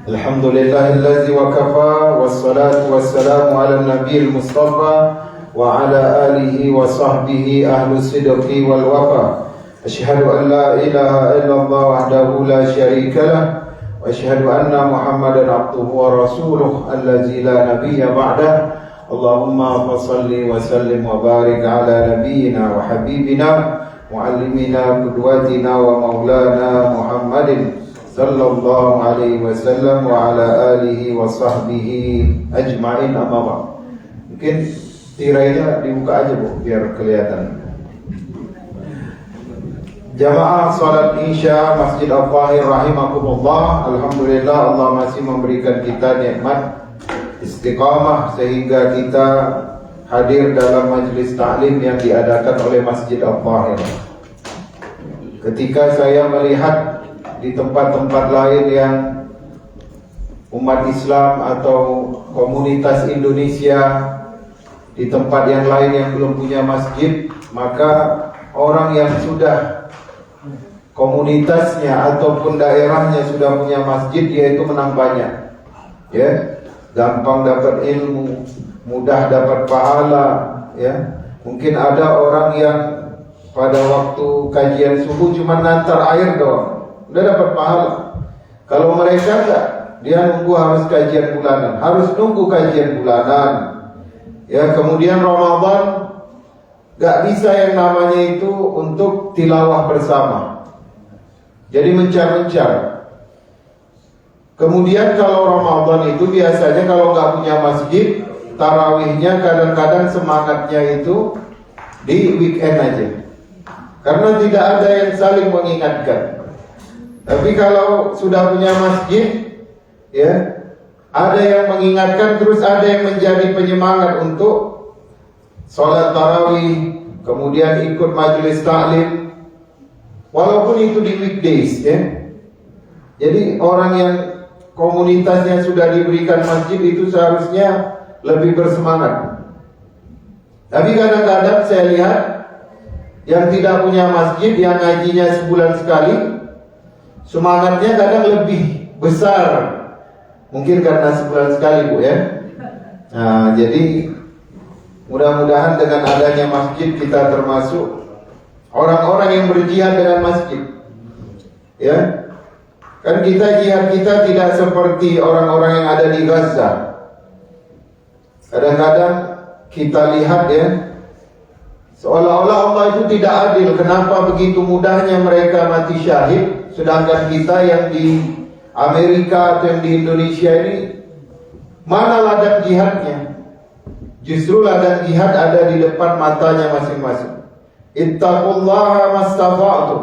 Alhamdulillahillazi wa kafa, wassalatu wassalamu ala nabiyil mustafa wa ala alihi wa sahbihi ahlus sidqi wal wafa. Asyhadu an la ilaha illallah wahdahu la syarika lah, wa asyhadu anna Muhammadan abduhu wa rasuluh allazi la nabiyya ba'dah. Allahumma salli wa sallim wa barik ala nabiyyina wa habibina muallimina qudwatina wa maulana Muhammadin sallallahu alaihi wasallam wa ala alihi wa sahbihi ajma'in, amma ba'd. Mungkin tirainya dibuka aja Bu, biar kelihatan. Jamaah salat Isya Masjid Al-Fahir rahimakumullah. Alhamdulillah, Allah masih memberikan kita nikmat istiqamah sehingga kita hadir dalam majlis ta'lim yang diadakan oleh Masjid Al-Fahir. Ketika saya melihat di tempat-tempat lain yang umat Islam atau komunitas Indonesia di tempat yang lain yang belum punya masjid, maka orang yang sudah komunitasnya ataupun daerahnya sudah punya masjid, dia itu menang banyak, ya, gampang dapat ilmu, mudah dapat pahala, ya. Mungkin ada orang yang pada waktu kajian subuh cuma nantar air doang, udah dapat pahala. Kalau mereka enggak, dia nunggu harus kajian bulanan, harus nunggu kajian bulanan. Ya, kemudian Ramadan enggak bisa yang namanya itu untuk tilawah bersama. Jadi mencar-mencar. Kemudian kalau Ramadan itu biasanya kalau enggak punya masjid, tarawihnya kadang-kadang semangatnya itu di weekend aja. Karena tidak ada yang saling mengingatkan. Tapi kalau sudah punya masjid, ya, ada yang mengingatkan, terus ada yang menjadi penyemangat untuk sholat tarawih, kemudian ikut majelis taklim, walaupun itu di weekdays, ya. Jadi orang yang komunitasnya sudah diberikan masjid itu seharusnya lebih bersemangat. Tapi kadang-kadang saya lihat yang tidak punya masjid, yang ngajinya sebulan sekali, semangatnya kadang lebih besar. Mungkin karena sebulan sekali Bu, ya. Nah, jadi mudah-mudahan dengan adanya masjid kita termasuk orang-orang yang berjihad dengan masjid, ya. Kan kita jihad kita tidak seperti orang-orang yang ada di Gaza. Kadang-kadang kita lihat, ya, seolah-olah Allah itu tidak adil. Kenapa begitu mudahnya mereka mati syahid, sedangkan kita yang di Amerika atau yang di Indonesia ini, mana ladang jihadnya? Justru ladang jihad ada di depan matanya masing-masing. Ittaqullaha mastata'tum.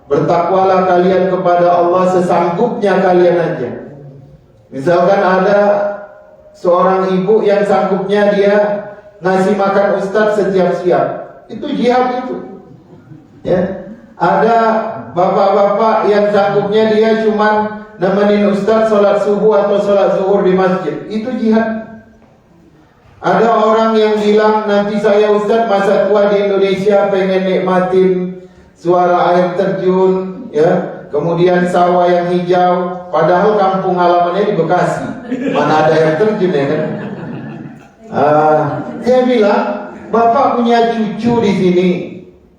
Bertakwalah kalian kepada Allah sesanggupnya kalian aja. Misalkan ada seorang ibu yang sanggupnya dia ngasih makan ustadz setiap siang, itu jihad itu, ya. Ada bapak-bapak yang sanggupnya dia cuma nemenin ustadz sholat subuh atau sholat zuhur di masjid, itu jihad. Ada orang yang bilang, nanti saya ustadz masa tua di Indonesia pengen nikmatin suara air terjun, ya, kemudian sawah yang hijau, padahal kampung halamannya di Bekasi, mana ada air terjun, ya kan? Dia bilang, bapak punya cucu di sini,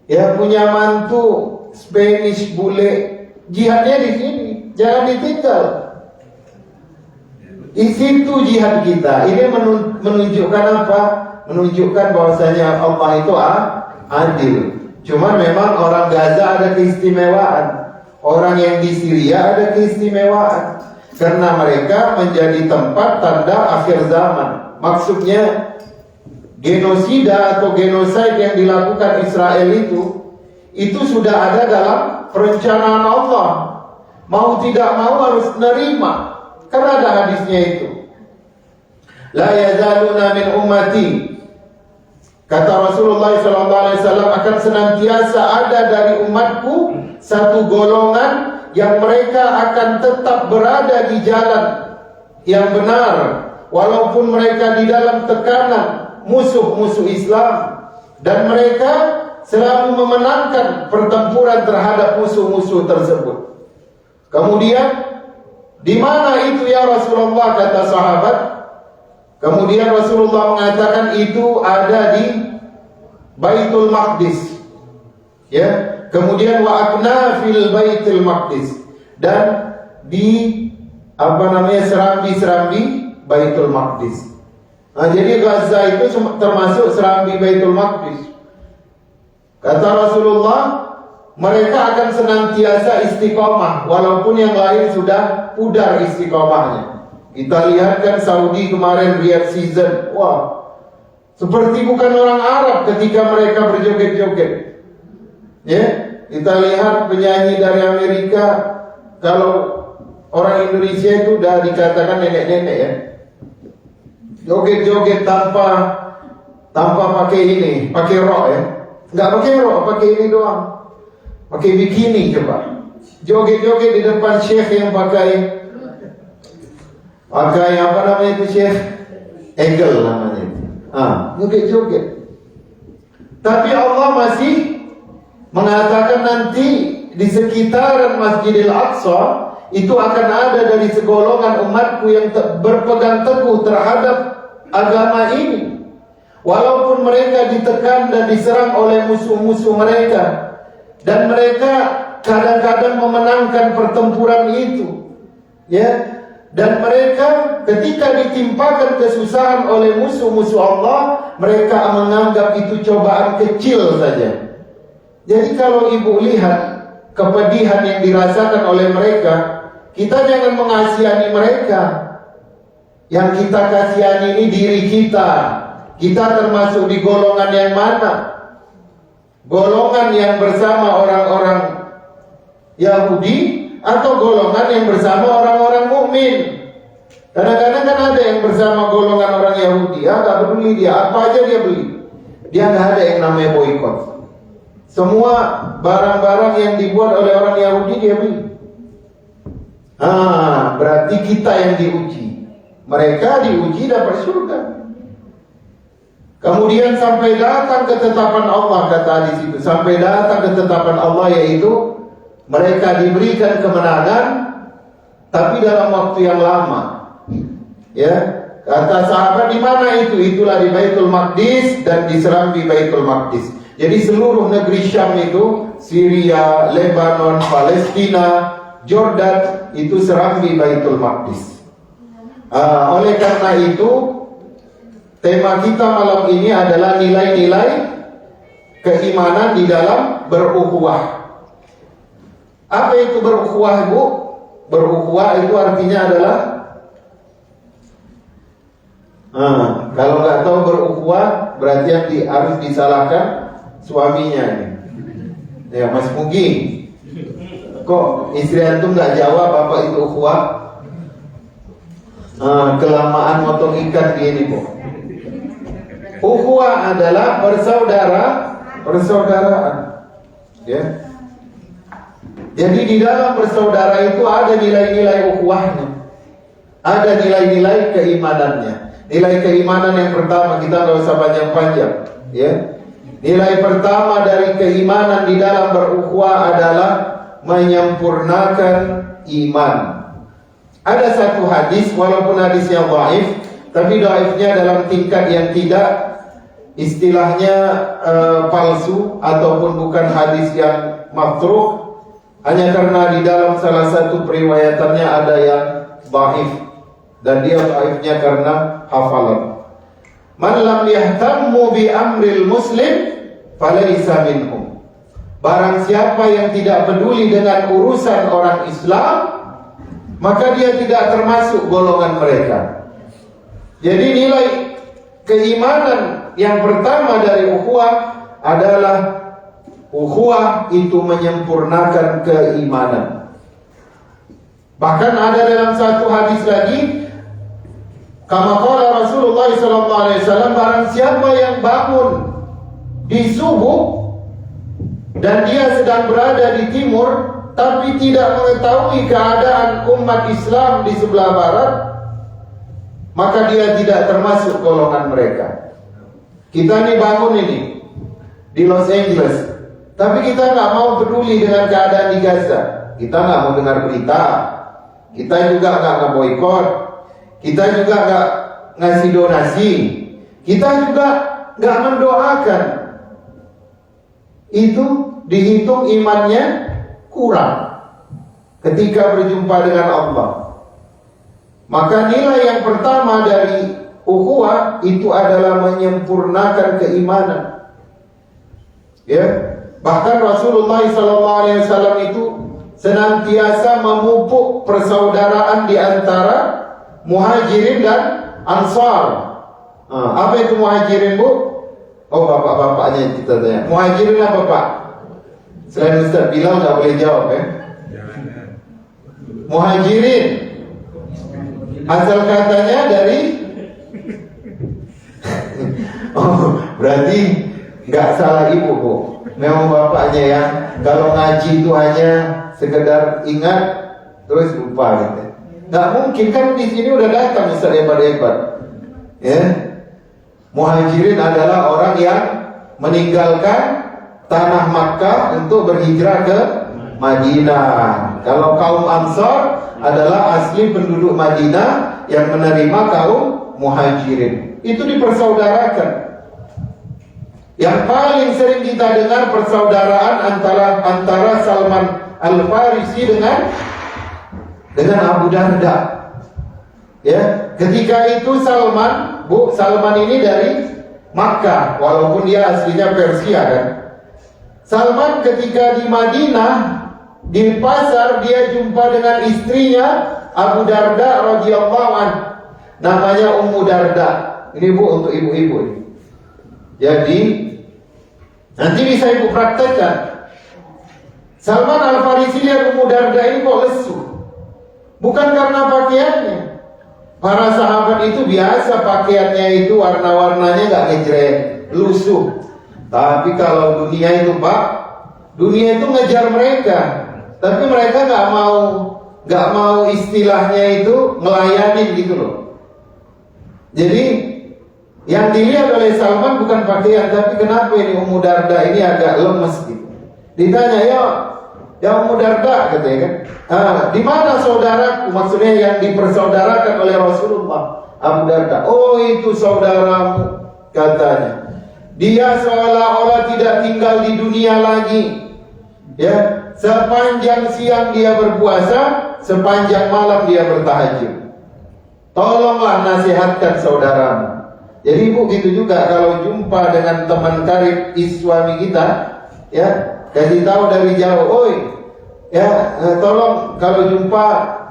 ya, punya mantu Spanish bule, jihadnya di sini, jangan ditinggal. Di situ jihad kita. Ini menunjukkan apa? Menunjukkan bahwasanya Allah itu adil. Cuma memang orang Gaza ada keistimewaan, orang yang di Syria ada keistimewaan, karena mereka menjadi tempat tanda akhir zaman. Maksudnya genosida atau genosid yang dilakukan Israel itu sudah ada dalam perencanaan Allah. Mau tidak mau harus nerima, karena ada hadisnya itu. La yazaluna min ummati, kata Rasulullah SAW, akan senantiasa ada dari umatku satu golongan yang mereka akan tetap berada di jalan yang benar, walaupun mereka di dalam tekanan musuh-musuh Islam, dan mereka selalu memenangkan pertempuran terhadap musuh-musuh tersebut. Kemudian Di mana itu ya Rasulullah, kata sahabat. Kemudian Rasulullah mengatakan itu ada di Baitul Maqdis. Ya, kemudian wa akna fil Baitul Maqdis, dan di serambi-serambi Baitul Maqdis. Nah, jadi Gaza itu termasuk serambi Baitul Maqdis. Kata Rasulullah, mereka akan senantiasa istiqomah walaupun yang lain sudah pudar istiqomahnya. Kita lihat kan Saudi kemarin Riyadh season, wah, seperti bukan orang Arab ketika mereka berjoget-joget. Ya, kita lihat penyanyi dari Amerika, kalau orang Indonesia itu udah dikatakan nenek-nenek ya. Joget-joget tanpa pakai ini, pakai rok ya. Enggak pakai rok, pakai ini doang. Pakai bikini coba. Joget-joget di depan syekh yang pakai apa namanya itu syekh? Egel namanya itu. Joget-joget. Tapi Allah masih mengatakan nanti di sekitaran Masjidil Aqsa itu akan ada dari segolongan umatku yang berpegang teguh terhadap agama ini. Walaupun mereka ditekan dan diserang oleh musuh-musuh mereka, dan mereka kadang-kadang memenangkan pertempuran itu, ya. Dan mereka ketika ditimpakan kesusahan oleh musuh-musuh Allah, mereka menganggap itu cobaan kecil saja. Jadi kalau ibu lihat kepedihan yang dirasakan oleh mereka, kita jangan mengasihani mereka. Yang kita kasihani ini diri kita. Kita termasuk di golongan yang mana? Golongan yang bersama orang-orang Yahudi atau golongan yang bersama orang-orang mukmin? Kadang-kadang kan ada yang bersama golongan orang Yahudi, gak peduli dia, apa aja dia beli. Dia gak ada yang namanya boikot. Semua barang-barang yang dibuat oleh orang Yahudi dia beli. Berarti kita yang diuji. Mereka diuji dapat surga. Kemudian sampai datang ketetapan Allah, kata di situ. Sampai datang ketetapan Allah, yaitu mereka diberikan kemenangan, tapi dalam waktu yang lama. Ya, kata sahabat, di mana itu? Itulah di Baitul Maqdis dan di serambi Baitul Maqdis. Jadi seluruh negeri Syam itu, Syria, Lebanon, Palestina, Jordan, itu serambi Baitul Maqdis. Oleh karena itu, tema kita malam ini adalah nilai-nilai keimanan di dalam berukhuwah. Apa itu berukhuwah, Bu? Berukhuwah itu artinya adalah kalau nggak tahu berukhuwah, berarti yang harus disalahkan suaminya ini. Ya, Mas Mugi, kok istri antum nggak jawab apa itu ukhuwah? Kelamaan motong ikan gini, Bu. Ukhuwah adalah persaudaraan. Ya. Jadi di dalam bersaudara itu ada nilai-nilai ukhuwahnya. Ada nilai-nilai keimanannya. Nilai keimanan yang pertama, kita nggak usah panjang-panjang, ya. Nilai pertama dari keimanan di dalam berukhuwah adalah menyempurnakan iman. Ada satu hadis, walaupun hadisnya dhaif, tapi dhaifnya dalam tingkat yang tidak istilahnya palsu ataupun bukan hadis yang makruh, hanya karena di dalam salah satu periwayatannya ada yang dhaif, dan dia dhaifnya karena hafalan. Man lam yahtammu bi amril muslim falaysa minhum. Barang siapa yang tidak peduli dengan urusan orang Islam, maka dia tidak termasuk golongan mereka. Jadi nilai keimanan yang pertama dari ukhuwah adalah ukhuwah itu menyempurnakan keimanan. Bahkan ada dalam satu hadis lagi, kama qala Rasulullah SAW, barang siapa yang bangun di subuh dan dia sedang berada di timur, tapi tidak mengetahui keadaan umat Islam di sebelah barat, maka dia tidak termasuk golongan mereka. Kita nih bangun ini di Los Angeles, tapi kita nggak mau peduli dengan keadaan di Gaza. Kita nggak mau dengar berita. kita juga nggak ngeboikot, kita juga nggak ngasih donasi, kita juga nggak mendoakan. Itu dihitung imannya kurang ketika berjumpa dengan Allah. Maka nilai yang pertama dari ukhuwah itu adalah menyempurnakan keimanan. Ya, bahkan Rasulullah SAW itu senantiasa memupuk persaudaraan di antara muhajirin dan ansar. Apa itu muhajirin, Bu? Oh, bapak-bapaknya kita tanya. Muhajirin apa, Pak? Selain Ustaz bilang nggak boleh jawab, ya. Muhajirin asal katanya dari oh, berarti nggak salah ibu, Bu. Memang bapaknya yang kalau ngaji itu hanya sekedar ingat terus lupa gitu. Nggak mungkin kan di sini udah datang Ustaz hebat-hebat. Ya. Muhajirin adalah orang yang meninggalkan tanah Makkah untuk berhijrah ke Madinah. Kalau kaum Ansar adalah asli penduduk Madinah yang menerima kaum Muhajirin. Itu dipersaudarakan. Yang paling sering kita dengar persaudaraan antara Salman Al-Farisi dengan Abu Darda. Ya, ketika itu Salman ini dari Makkah, walaupun dia aslinya Persia kan. Salman ketika di Madinah di pasar dia jumpa dengan istrinya Abu Darda radhiyallahu anhu. Namanya Ummu Darda. Ini Bu untuk ibu-ibu. Jadi nanti bisa ibu praktekkan. Salman Al-Farisi lihat Ummu Darda ini kok lesu. Bukan karena pakaiannya. Para sahabat itu biasa pakaiannya itu warna-warnanya gak ngejreng, lusuh. Tapi kalau dunia itu, Pak, dunia itu ngejar mereka. Tapi mereka gak mau istilahnya itu ngelayanin gitu loh. Jadi yang dilihat oleh Salman bukan pakaian, tapi kenapa ini Ummu Darda ini agak lemes gitu. Ditanya, ya Ummu Darda katanya kan. Di mana saudaraku? Maksudnya yang dipersaudarakan oleh Rasulullah. Abu Darda. Oh, itu saudaramu katanya. Dia seolah-olah tidak tinggal di dunia lagi. Ya, sepanjang siang dia berpuasa, sepanjang malam dia bertahajud. Tolonglah nasihatkan saudaramu. Jadi Bu gitu juga kalau jumpa dengan teman karib suami kita, ya kasih tahu dari jauh, oi, ya tolong kalau jumpa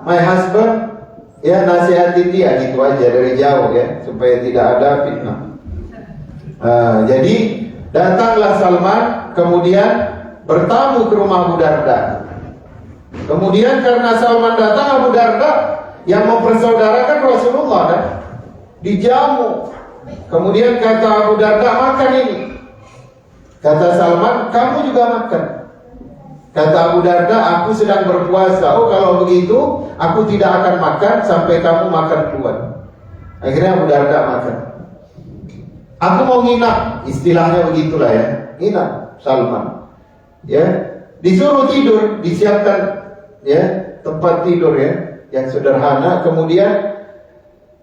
my husband, ya nasihatin dia gitu aja dari jauh ya supaya tidak ada fitnah. Jadi datanglah Salman, kemudian bertamu ke rumah Abu Darda. Kemudian karena Salman datang, Abu Darda yang mempersaudarakan Rasulullah kan, dijamu. Kemudian kata Abu Darda, makan ini. Kata Salman, kamu juga makan. Kata Abu Darda, aku sedang berpuasa. Oh, kalau begitu aku tidak akan makan sampai kamu makan duluan. Akhirnya Abu Darda makan. Aku mau nginap, istilahnya begitulah ya. Nginap Salman. Ya, disuruh tidur, disiapkan ya tempat tidur ya yang sederhana. Kemudian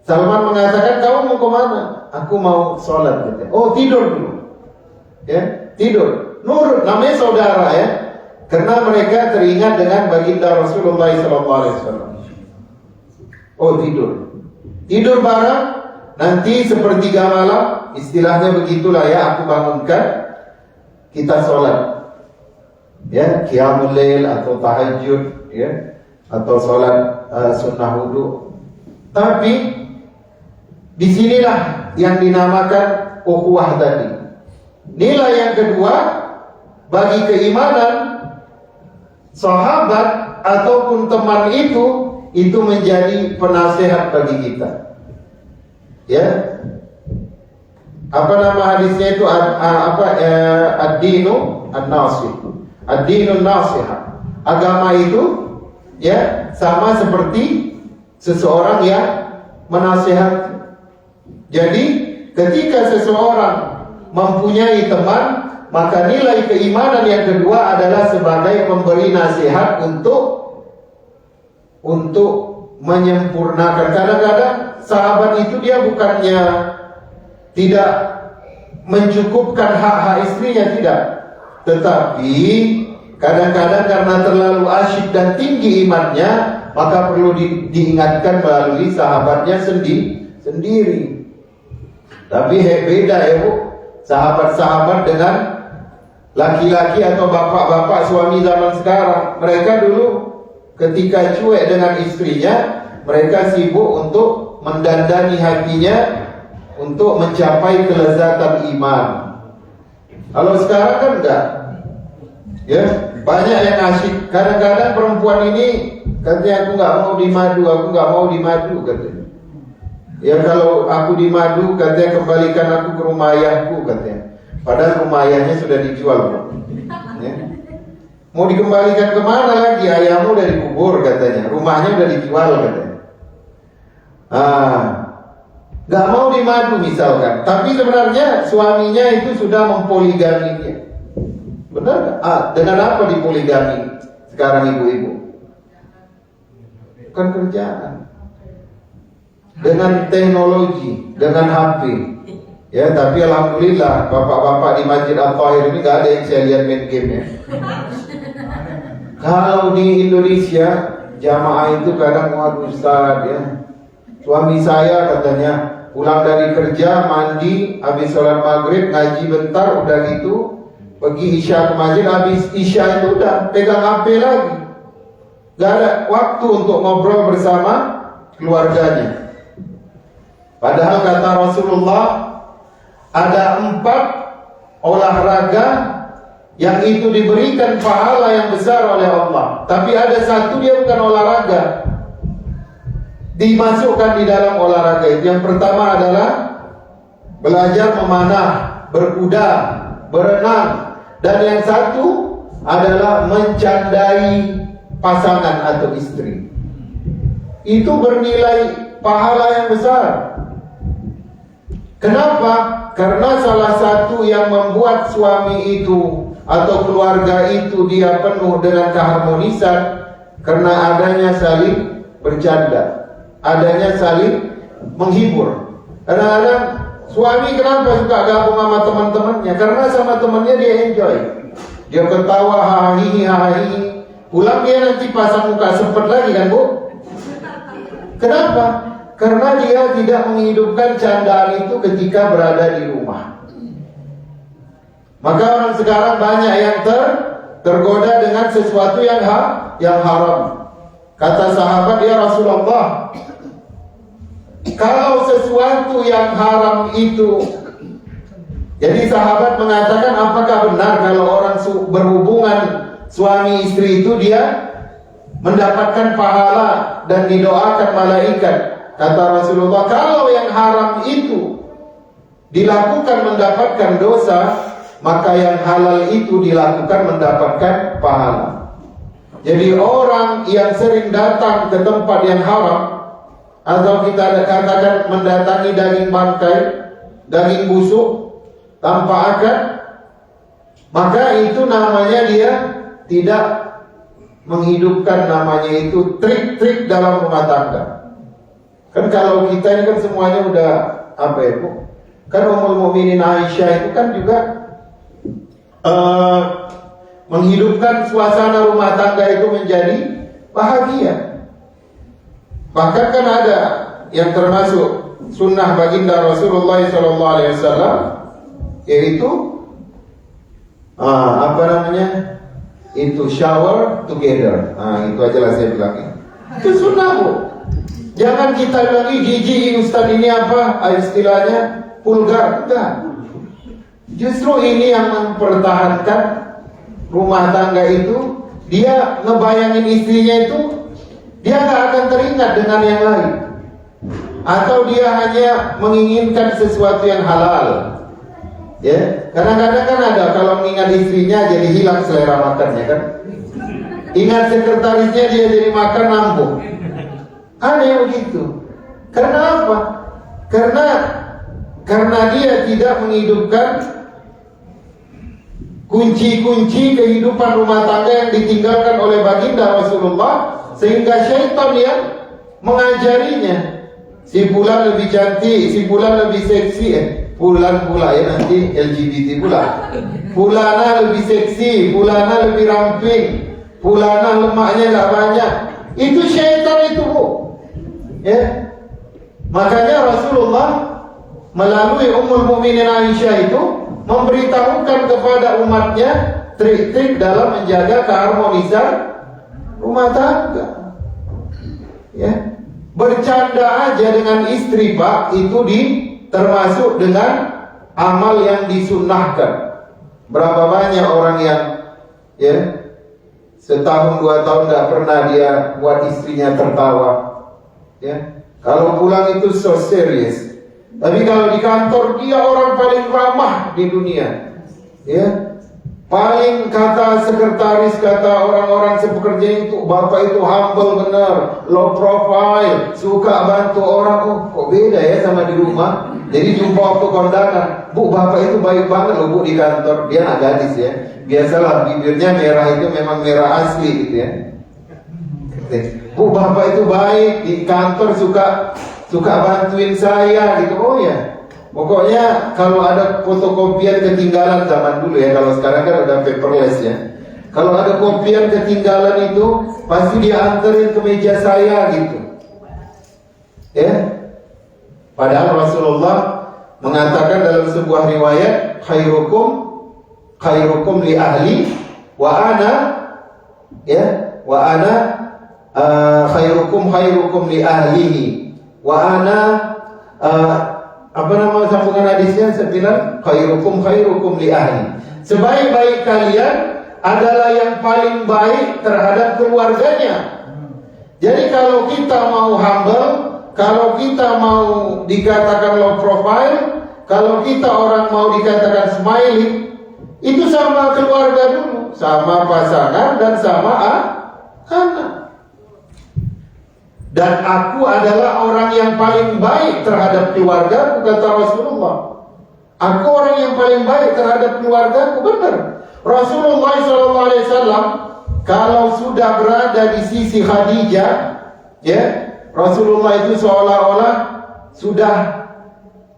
Salman mengatakan, kamu mau kemana? Aku mau sholat. Gitu. Oh, tidur dulu. Ya, tidur. Nurut, namanya saudara ya. Karena mereka teringat dengan baginda Rasulullah SAW. Oh, tidur. Tidur bareng. Nanti sepertiga malam, istilahnya begitulah ya. Aku bangunkan, kita sholat. Ya, qiyamul lail atau tahajud, ya, atau sholat sunnah wudu. Tapi disinilah yang dinamakan ukhuwah tadi. Nilai yang kedua bagi keimanan sahabat ataupun teman itu menjadi penasehat bagi kita. Ya, apa nama hadisnya itu? Ad-dinu an-nasih. Ad-dinu an-nasihah. Agama itu ya sama seperti seseorang yang menasihati. Jadi ketika seseorang mempunyai teman, maka nilai keimanan yang kedua adalah sebagai pemberi nasihat untuk untuk menyempurnakan. Kadang-kadang sahabat itu dia bukannya tidak mencukupkan hak-hak istrinya, tidak. Tetapi kadang-kadang karena terlalu asyik dan tinggi imannya, maka perlu diingatkan melalui sahabatnya sendiri. Tapi beda ya Bu, sahabat-sahabat dengan laki-laki atau bapak-bapak suami zaman sekarang. Mereka dulu ketika cuek dengan istrinya, mereka sibuk untuk mendandani hatinya untuk mencapai kelezatan iman. Kalau sekarang kan enggak. Ya, banyak yang asyik. Kadang-kadang perempuan ini katanya aku nggak mau dimadu, katanya. Ya kalau aku dimadu, katanya kembalikan aku ke rumah ayahku, katanya. Padahal rumah ayahnya sudah dijual. Ya. Mau dikembalikan kemana lagi? Ayahmu udah dikubur, katanya. Rumahnya udah dijual, katanya. Nggak mau dimadu misalkan. Tapi sebenarnya suaminya itu sudah mempoligami dia. Benar nggak? Dengan apa dipoligami sekarang ibu-ibu? Bukan kerjaan. Dengan teknologi, dengan HP. Ya, tapi alhamdulillah bapak-bapak di Masjid Al-Tahir ini nggak ada yang saya lihat main game ya. Kalau di Indonesia jamaah itu kadang waduh Ustaz ya. Suami saya katanya pulang dari kerja, mandi, habis sholat maghrib, ngaji bentar, udah gitu pergi isya ke masjid, habis isya itu udah pegang HP lagi. Gak ada waktu untuk ngobrol bersama keluarganya. Padahal kata Rasulullah, ada 4 olahraga yang itu diberikan pahala yang besar oleh Allah. Tapi ada satu dia bukan olahraga, dimasukkan di dalam olahraga itu. Yang pertama adalah belajar memanah, berkuda, berenang. Dan yang satu adalah mencandai pasangan atau istri. Itu bernilai pahala yang besar. Kenapa? Karena salah satu yang membuat suami itu atau keluarga itu dia penuh dengan keharmonisan karena adanya saling bercanda, adanya saling menghibur. Kadang-kadang suami kenapa suka gabung sama teman-temannya? Karena sama temannya dia enjoy, dia ketawa hahihi. Pulang dia nanti pasang muka sempet lagi kan Bu? Kenapa? Karena dia tidak menghidupkan candaan itu ketika berada di rumah. Maka orang sekarang banyak yang tergoda dengan sesuatu yang haram. Kata sahabat, ya Rasulullah, kalau sesuatu yang haram itu, jadi sahabat mengatakan, apakah benar kalau orang berhubungan suami istri itu dia mendapatkan pahala dan didoakan malaikat? Kata Rasulullah, kalau yang haram itu dilakukan mendapatkan dosa, maka yang halal itu dilakukan mendapatkan pahala. Jadi orang yang sering datang ke tempat yang haram, atau kita katakan mendatangi daging bangkai, daging busuk tanpa akad, maka itu namanya dia tidak menghidupkan, namanya itu trik-trik dalam rumah tangga. Kan kalau kita ini kan semuanya udah apa ya Bu? Kan Ummul Mukminin Aisyah itu kan juga menghidupkan suasana rumah tangga itu menjadi bahagia. Bahkan kan ada yang termasuk sunnah baginda Rasulullah SAW, yaitu apa namanya? Itu shower together. Itu aja lah saya bilang. Itu sunnah Bu. Jangan kita bilang jijik Ustaz ini apa istilahnya vulgar. Enggak. Justru ini yang mempertahankan rumah tangga itu. Dia ngebayangin istrinya itu, dia gak akan teringat dengan yang lain. Atau dia hanya menginginkan sesuatu yang halal. Ya, kadang-kadang kan ada kalau mengingat istrinya jadi hilang selera makannya kan. Ingat sekretarisnya dia jadi makan nambung. Aneh begitu. Karena apa? Karena dia tidak menghidupkan kunci-kunci kehidupan rumah tangga yang ditinggalkan oleh baginda Rasulullah sehingga syaitan yang mengajarinya. Si bulan lebih cantik, si bulan lebih seksi. Bulan pula ya, nanti LGBT pula. Bulana lebih seksi, bulana lebih ramping, bulana lemaknya gak banyak. Itu syaitan itu, Bu. Ya. Makanya Rasulullah melalui Ummul Mukminin Aisyah itu memberitahukan kepada umatnya trik-trik dalam menjaga keharmonisan rumah tangga. Ya. Bercanda aja dengan istri, Pak, itu termasuk dengan amal yang disunnahkan. Berapa banyak orang yang ya setahun 2 tahun tidak pernah dia buat istrinya tertawa. Ya, kalau pulang itu so serious. Tapi kalau di kantor dia orang paling ramah di dunia. Ya, paling kata sekretaris, kata orang-orang sepekerja itu, bapak itu humble benar, low profile, suka bantu orang. Oh, kok beda ya sama di rumah. Jadi jumpa waktu kondangan, Bu, bapak itu baik banget loh, Bu, di kantor. Dia anak gadis ya, biasalah bibirnya merah itu memang merah asli gitu ya. Bu, bapak itu baik di kantor, suka bantuin saya gitu. Oh ya, pokoknya kalau ada fotokopian ketinggalan zaman dulu ya, kalau sekarang kan udah paperless ya. Kalau ada kopian ketinggalan itu pasti dia anterin ke meja saya gitu. Ya. Padahal Rasulullah mengatakan dalam sebuah riwayat, khairukum li ahli wa ana khairukum li ahlihi wa ana apa nama sambungan hadisnya? Saya bilang khairukum li ahli. Sebaik-baik kalian adalah yang paling baik terhadap keluarganya. Jadi kalau kita mau humble, kalau kita mau dikatakan low profile, kalau kita orang mau dikatakan smiling, itu sama keluarga dulu, sama pasangan dan sama anak. Dan aku adalah orang yang paling baik terhadap keluarga, kata Rasulullah. Aku orang yang paling baik terhadap keluarga, benar. Rasulullah SAW kalau sudah berada di sisi Khadijah, ya, Rasulullah itu seolah-olah sudah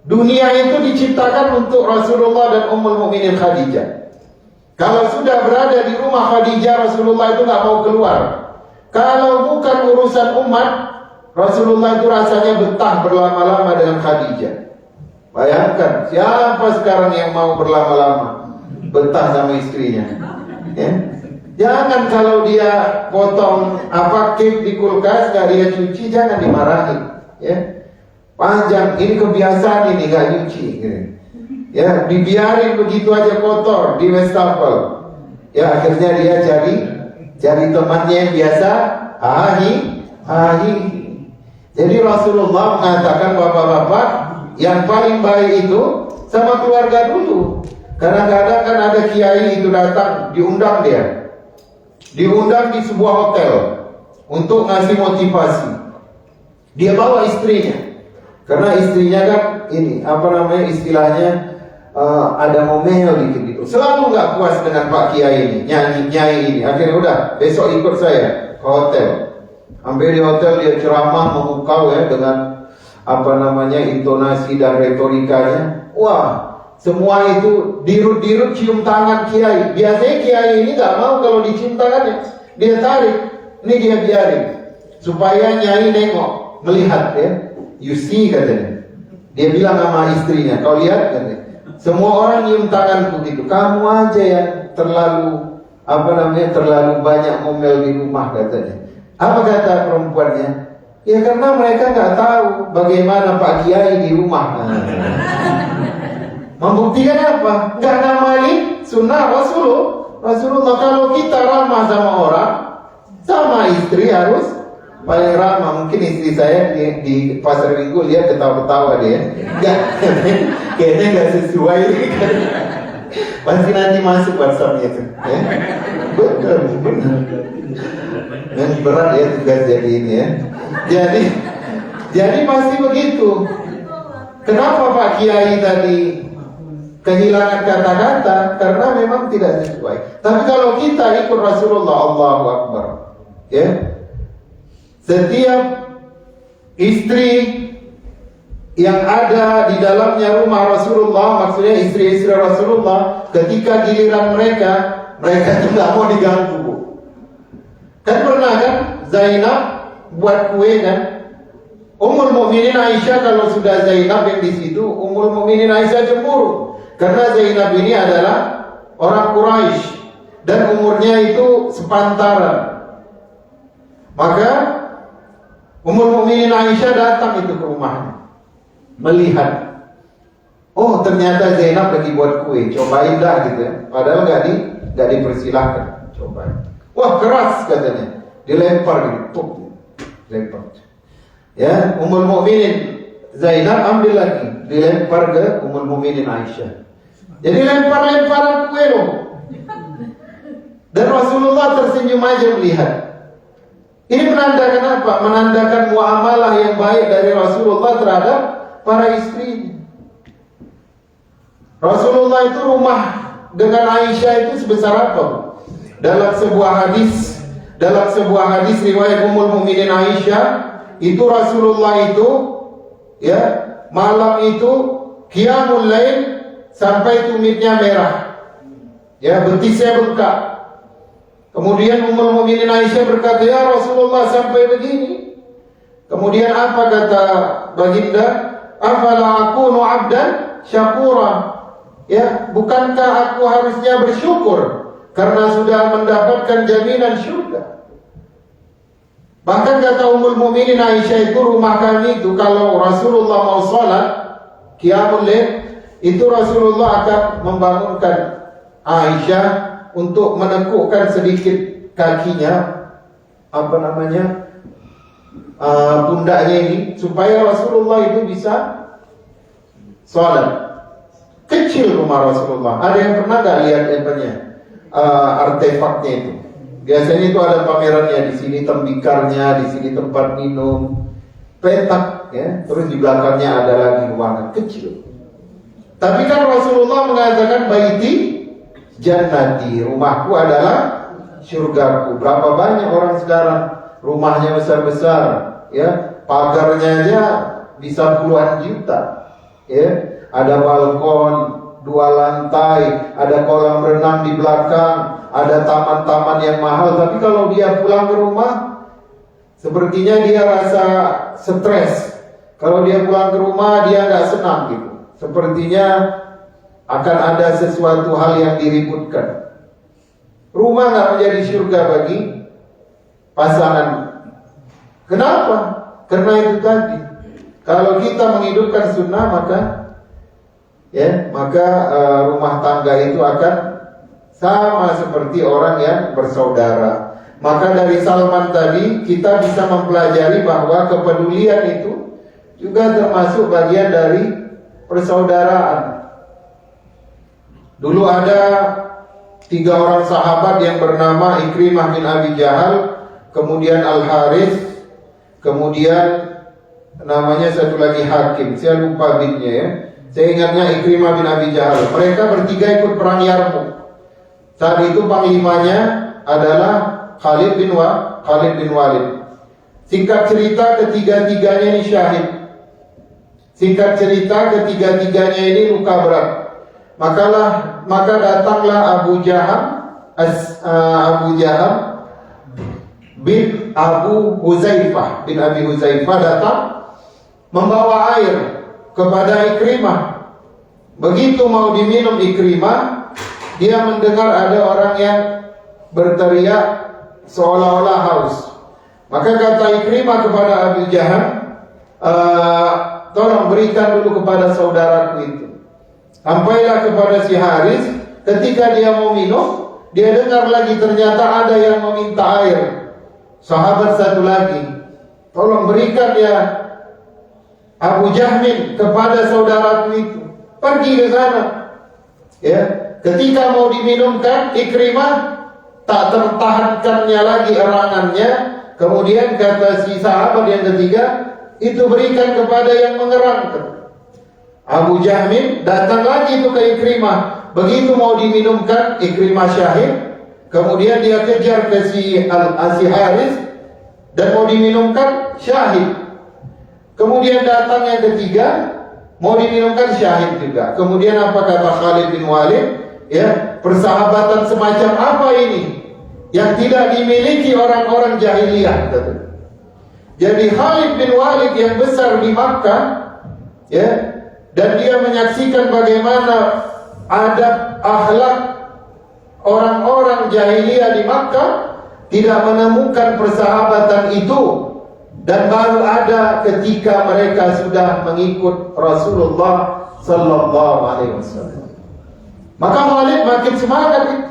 dunia itu diciptakan untuk Rasulullah dan Ummul Mukminin Khadijah. Kalau sudah berada di rumah Khadijah, Rasulullah itu nggak mau keluar. Kalau bukan urusan umat, Rasulullah itu rasanya betah berlama-lama dengan Khadijah. Bayangkan, siapa sekarang yang mau berlama-lama betah sama istrinya? Ya? Jangan kalau dia potong cake di kulkas nggak dia cuci, jangan dimarahi. Ya, panjang ini kebiasaan ini nggak nyuci. Gitu. Ya, dibiarin begitu aja kotor di wastafel. Ya, akhirnya dia cari temannya yang biasa, ahi. Jadi Rasulullah mengatakan, bapak-bapak, yang paling baik itu sama keluarga dulu. Kadang-kadang kan ada kiai itu datang, diundang di sebuah hotel untuk ngasih motivasi. Dia bawa istrinya, karena istrinya kan ini istilahnya ada momeo dikit gitu. Selalu nggak puas dengan Pak Kiai ini, nyai ini. Akhirnya udah, besok ikut saya ke hotel. Sampai di hotel dia ceramah memukau ya dengan intonasi dan retorikanya. Wah, semua itu dirut-dirut cium tangan kiai. Biasanya kiai ini nggak mau kalau dicium tangannya, dia tarik, ini dia biarin supaya nyai nengok, melihat ya. You see katanya. Dia bilang sama istrinya, kau lihat katanya, semua orang nyium tanganku gitu. Kamu aja yang terlalu banyak ngomel di rumah katanya. Apa kata perempuannya? Ya karena mereka nggak tahu bagaimana Pak Kiai di rumah. Membuktikan apa? Nggak ngamalin sunnah Rasulullah. Kalau kita ramah sama orang, sama istri harus paling ramah. Mungkin istri saya di pasar minggu lihat ketawa-ketawa dia. Kayaknya nggak sesuai. Pasti nanti masuk WhatsApp-nya tuh. Ya? Benar. Dan berat ya tugas jadi ini ya. Jadi pasti begitu. Kenapa Pak Kiai tadi kehilangan kata-kata? Karena memang tidak sesuai. Tapi kalau kita ikut Rasulullah, Allahu Akbar, ya, Setiap istri yang ada di dalamnya rumah Rasulullah, maksudnya istri-istri Rasulullah, ketika giliran mereka tidak mau diganggu. Kan pernah kan Zainab buat kue kan? Ummul Mukminin Aisyah, kalau sudah Zainab yang di situ, Ummul Mukminin Aisyah cemburu karena Zainab ini adalah orang Quraisy dan umurnya itu sepantaran. Maka Ummul Mukminin Aisyah datang itu ke rumahnya, melihat, oh ternyata Zainab lagi buat kue, cobain dah gitu ya. Padahal nggak dipersilahkan, cobain. Wah keras katanya, dilempar gitu, lempar. Ya, Ummul Mukminin Zainab ambil lagi, dilempar ke Ummul Mukminin Aisyah. Jadi lempar-lemparan kue loh. Dan Rasulullah tersenyum aja melihat. Ini menandakan apa? Menandakan muamalah yang baik dari Rasulullah terhadap para istri. Rasulullah itu rumah dengan Aisyah itu sebesar apa? Dalam sebuah hadis riwayat Ummul Mukminin Aisyah, itu Rasulullah itu ya malam itu qiyamul lail sampai tumitnya merah, ya betisnya bengkak. Kemudian Ummul Mukminin Aisyah berkata, ya Rasulullah sampai begini. Kemudian apa kata baginda? Afala akunu abdan syakura. Ya, bukankah aku harusnya bersyukur karena sudah mendapatkan jaminan surga? Bahkan kata Ummul Mukminin Aisyah, itu rumah kami itu kalau Rasulullah mau sholat qiyamul lail, itu Rasulullah akan membangunkan Aisyah untuk menekukkan sedikit kakinya, pundaknya ini, supaya Rasulullah itu bisa sholat. Kecil rumah Rasulullah. Ada yang pernah gak lihat artefaknya itu? Biasanya itu ada pamerannya, di sini tembikarnya, di sini tempat minum, petak, ya. Terus di belakangnya ada lagi ruangan kecil. Tapi kan Rasulullah mengatakan baiti jannati, rumahku adalah surgaku. Berapa banyak orang sekarang rumahnya besar-besar, ya, pagarnya aja bisa puluhan juta, ya. Ada balkon 2 lantai, ada kolam renang di belakang, ada taman-taman yang mahal. Tapi kalau dia pulang ke rumah, sepertinya dia rasa stres. Kalau dia pulang ke rumah, dia nggak senang gitu. Sepertinya akan ada sesuatu hal yang diributkan. Rumah nggak menjadi surga bagi pasangan. Kenapa? Karena itu tadi. Kalau kita menghidupkan sunnah, maka rumah tangga itu akan sama seperti orang yang bersaudara. Maka dari Salman tadi kita bisa mempelajari bahwa kepedulian itu juga termasuk bagian dari persaudaraan. Dulu ada 3 orang sahabat yang bernama Ikrimah bin Abi Jahal, kemudian Al-Haris, kemudian namanya satu lagi Hakim, saya lupa binnya ya. Saya ingatnya Ikrimah bin Abi Jahal. Mereka bertiga ikut perang Yarmuk. Saat itu panglimanya adalah Khalid bin Walid. Singkat cerita, ketiga-tiganya ini syahid. Singkat cerita, ketiga-tiganya ini luka berat. Maka datanglah Abu Jaham bin Abu Huzaifah bin Abi Huzaifah datang membawa air kepada Ikrimah. Begitu mau diminum Ikrimah, dia mendengar ada orang yang berteriak seolah-olah haus. Maka kata Ikrimah kepada Abu Jaham, tolong berikan dulu kepada saudaraku itu. Sampailah kepada si Haris. Ketika dia mau minum, dia dengar lagi ternyata ada yang meminta air. Sahabat satu lagi, tolong berikan ya Abu Jahmin kepada saudaraku itu. Pergi ke sana. Ya, ketika mau diminumkan, Ikrimah tak tertahankannya lagi erangannya. Kemudian kata si sahabat yang ketiga, itu berikan kepada yang mengerangkan. Abu Jahmin datang lagi itu ke Ikrimah. Begitu mau diminumkan, Ikrimah syahid. Kemudian dia kejar ke si Haris. dan mau diminumkan syahid. Kemudian datang yang ketiga, mau diminumkan syahid juga. Kemudian apa kata Khalid bin Walid? Ya, persahabatan semacam apa ini yang tidak dimiliki orang-orang jahiliyah? Jadi Khalid bin Walid yang besar di Makkah, ya, dan dia menyaksikan bagaimana adab akhlak orang-orang jahiliyah di Makkah, tidak menemukan persahabatan itu, dan baru ada ketika mereka sudah mengikut Rasulullah sallallahu alaihi wasallam. Maka Khalid makin semangat itu.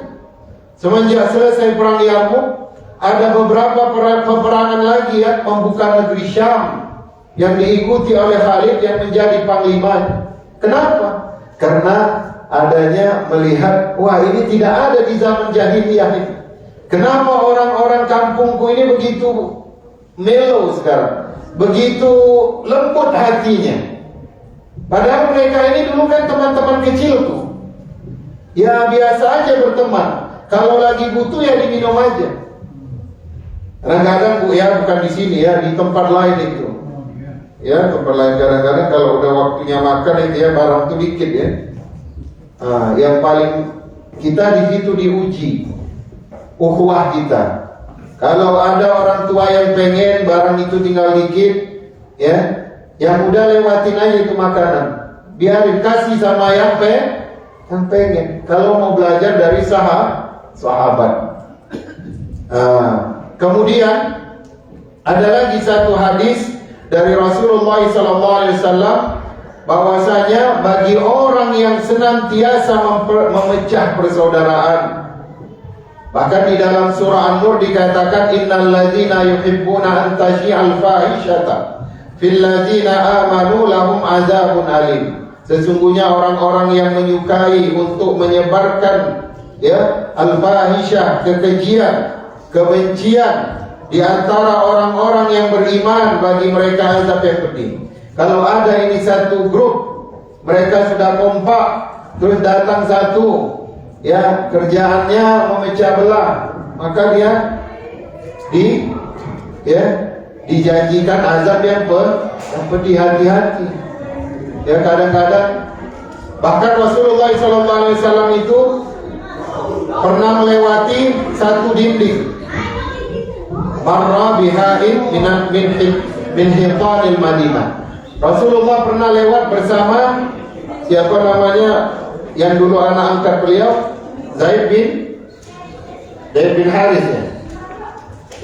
Semenjak selesai perang Yarmuk, ada beberapa peperangan lagi yang membuka negeri Syam yang diikuti oleh Khalid yang menjadi panglima. Kenapa? Karena adanya melihat, wah ini tidak ada di zaman jahiliyah ini. Kenapa orang-orang kampungku ini begitu melo sekarang, begitu lembut hatinya? Padahal mereka ini dulu kan teman-teman kecilku. Ya biasa aja berteman. Kalau lagi butuh ya diminum aja. Kadang-kadang Bu ya, bukan di sini ya, di tempat lain itu. Ya, tempat lain kadang-kadang kalau udah waktunya makan itu ya barang tuh dikit ya. Yang paling kita di situ diuji ukhuwah kita. Kalau ada orang tua yang pengen barang itu tinggal dikit, ya, yang udah lewatin aja itu makanan. Biarin, kasih sama yang pengen. Kalau mau belajar dari sahabat. Kemudian ada lagi satu hadis dari Rasulullah SAW bahwasanya bagi orang yang senantiasa memecah persaudaraan, bahkan di dalam surah An-Nur dikatakan innal ladzina yuhibbuna an tashi'al fahishata fil ladzina amanu lahum azabun alim. Sesungguhnya orang-orang yang menyukai untuk menyebarkan ya al-fahisyah, kekejian, kebencian di antara orang-orang yang beriman, bagi mereka azab yang pedih. Kalau ada ini satu grup, mereka sudah kompak, terus datang satu, ya kerjaannya memecah belah, maka dia dijanjikan azab yang pedih. Hati-hati. Ya kadang-kadang bahkan Rasulullah SAW itu pernah melewati satu dinding. Marra bihain min hitanil Madinah. Rasulullah pernah lewat bersama siapa namanya yang dulu anak angkat beliau, Zaid bin Haris ya.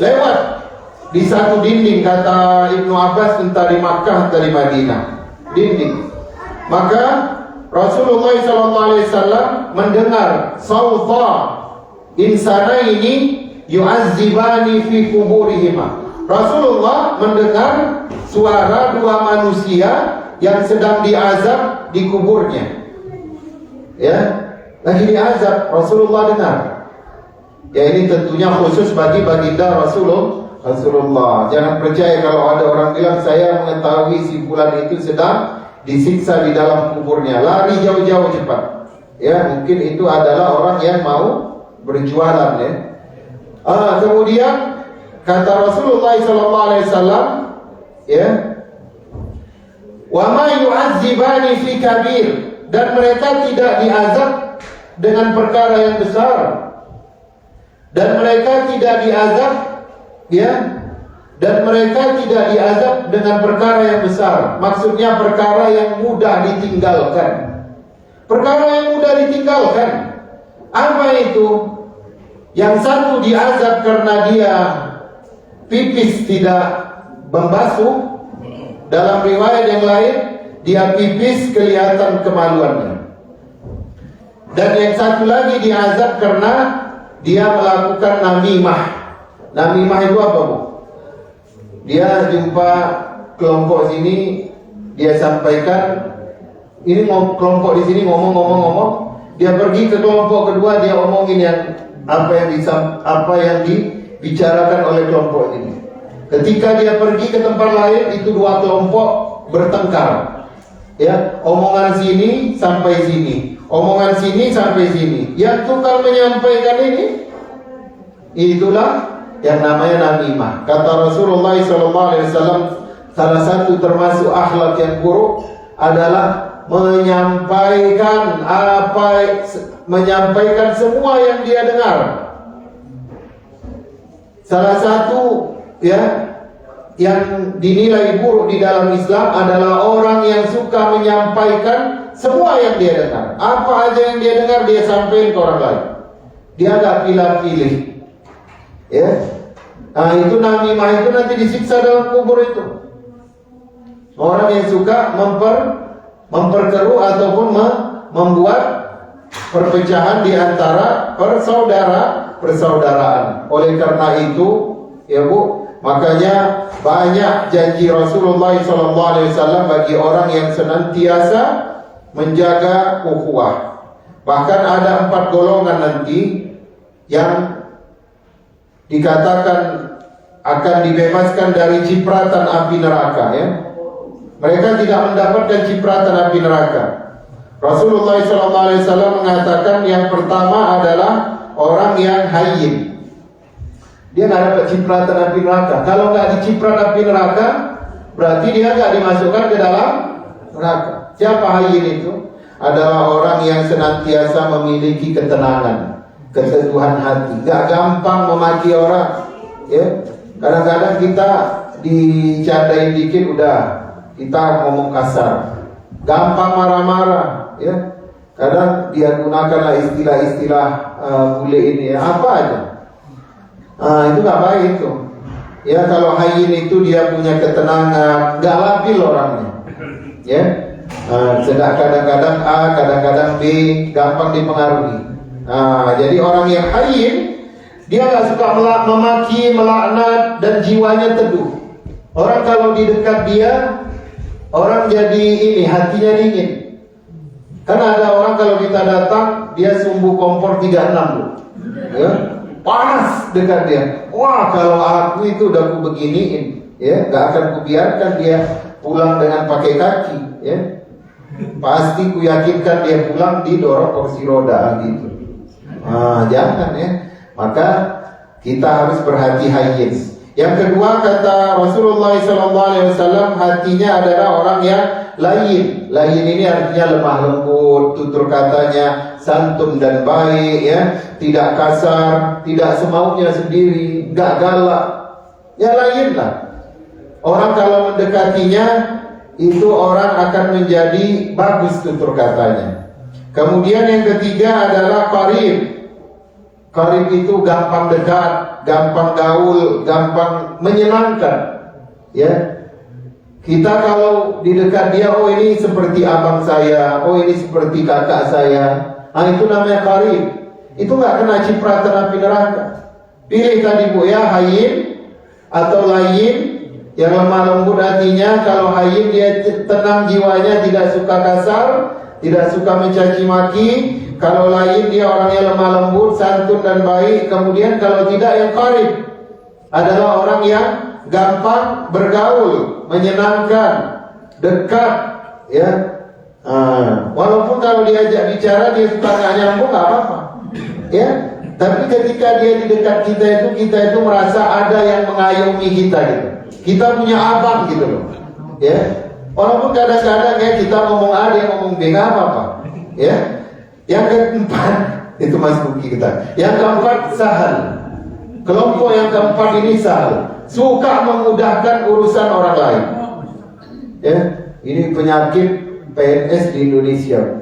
Lewat di satu dinding, kata Ibnu Abbas, entah di Makkah entah di Madinah, dinding. Maka Rasulullah SAW mendengar sauta insanaini yu'azzibani fi kuburihima. Rasulullah mendengar suara dua manusia yang sedang diazab di kuburnya. Ya, lagi diazab, Rasulullah dengar. Ya ini tentunya khusus bagi baginda Rasulullah. Jangan percaya kalau ada orang bilang saya mengetahui si fulan itu sedang disiksa di dalam kuburnya. Lari jauh-jauh cepat. Ya, mungkin itu adalah orang yang mau berjualan ya. Kemudian kata Rasulullah SAW, ya, wa ma yu'azzibani fi kabir, dan mereka tidak diazab dengan perkara yang besar, dan mereka tidak diazab, ya, dan mereka tidak diazab dengan perkara yang besar. Maksudnya perkara yang mudah ditinggalkan. Perkara yang mudah ditinggalkan. Apa itu? Yang satu diazab karena dia pipis tidak membasuh. Dalam riwayat yang lain, dia pipis kelihatan kemaluannya. Dan yang satu lagi diazab karena dia melakukan namimah. Namimah itu apa, Bu? Dia jumpa kelompok sini, dia sampaikan, ini mau kelompok di sini ngomong, dia pergi ke kelompok kedua, dia omongin yang apa yang dibicarakan oleh kelompok ini. Ketika dia pergi ke tempat lain, itu dua kelompok bertengkar. Ya, omongan sini sampai sini, omongan sini sampai sini. Yang tukang menyampaikan ini, itulah yang namanya namimah. Kata Rasulullah SAW, salah satu termasuk akhlak yang buruk adalah menyampaikan semua yang dia dengar. Salah satu yang dinilai buruk di dalam Islam adalah orang yang suka menyampaikan semua yang dia dengar. Apa aja yang dia dengar dia sampaikan ke orang lain. Dia gak pilih-pilih. Ya. Nah, itu namimah itu nanti disiksa dalam kubur itu. Orang yang suka memperkeruh ataupun membuat perpecahan di antara persaudaraan. Oleh karena itu, ya Bu, makanya banyak janji Rasulullah SAW bagi orang yang senantiasa menjaga ukhuwah. Bahkan ada 4 golongan nanti yang dikatakan akan dibebaskan dari cipratan api neraka, ya. Mereka tidak mendapatkan cipratan api neraka. Rasulullah SAW mengatakan yang pertama adalah orang yang hayyin. Dia nggak dapat cipratan api neraka. Kalau nggak diciprat api neraka, berarti dia nggak dimasukkan ke dalam neraka. Siapa hayyin itu? Adalah orang yang senantiasa memiliki ketenangan, keteduhan hati, gak gampang memaki orang. Ya, kadang-kadang kita dicandain dikit udah kita ngomong kasar, gampang marah-marah. Ya, kadang dia gunakanlah istilah-istilah bule ini, ya, apa aja. Itu gak baik itu. Ya, kalau hayyin itu dia punya ketenangan, gak labil orangnya. Ya. Sedang kadang-kadang A, kadang-kadang B, gampang dipengaruhi. Jadi orang yang hayyin, dia gak suka memaki, melaknat, dan jiwanya teduh. Orang kalau di dekat dia, orang jadi hatinya dingin. Kan ada orang kalau kita datang, dia sumbu kompor 36, ya, panas dekat dia. Wah, kalau aku itu udah ku beginiin, ya, gak akan kubiarkan dia pulang dengan pakai kaki, ya. Pasti ku yakinkan dia pulang didorong kursi roda gitu. Jangan, ya. Maka kita harus berhati-hati. Yang kedua, kata Rasulullah SAW, hatinya adalah orang yang layin. Layin ini artinya lemah lembut, tutur katanya santun dan baik, ya, tidak kasar, tidak semaunya sendiri, gak galak. Ya layin lah. Orang kalau mendekatinya itu orang akan menjadi bagus tutur katanya. Kemudian yang ketiga adalah qarib. Qarib itu gampang dekat, gampang gaul, gampang menyenangkan. Ya, kita kalau di dekat dia, oh ini seperti abang saya, oh ini seperti kakak saya. Itu namanya qarib. Itu nggak kena cipratan api neraka. Pilih tadi Bu, ya, hayyin atau layin. Yang lemah lembut hatinya. Kalau hayyin dia tenang jiwanya, tidak suka kasar, tidak suka mencaci maki. Kalau lain dia orangnya lemah lembut, santun dan baik. Kemudian kalau tidak, yang qarib adalah orang yang gampang bergaul, menyenangkan, dekat, ya. Walaupun kalau diajak bicara dia suka nggak nyambung, nggak apa-apa, ya. Tapi ketika dia di dekat kita itu merasa ada yang mengayomi kita gitu. Kita punya abang gitu loh, ya. Walaupun kadang-kadang ya kita ngomong A, dia ngomong B, nggak apa-apa, ya. Yang keempat itu Mas Buki kita. Yang keempat sahal. Kelompok yang keempat ini sahal, suka memudahkan urusan orang lain. Ya, ini penyakit PNS di Indonesia.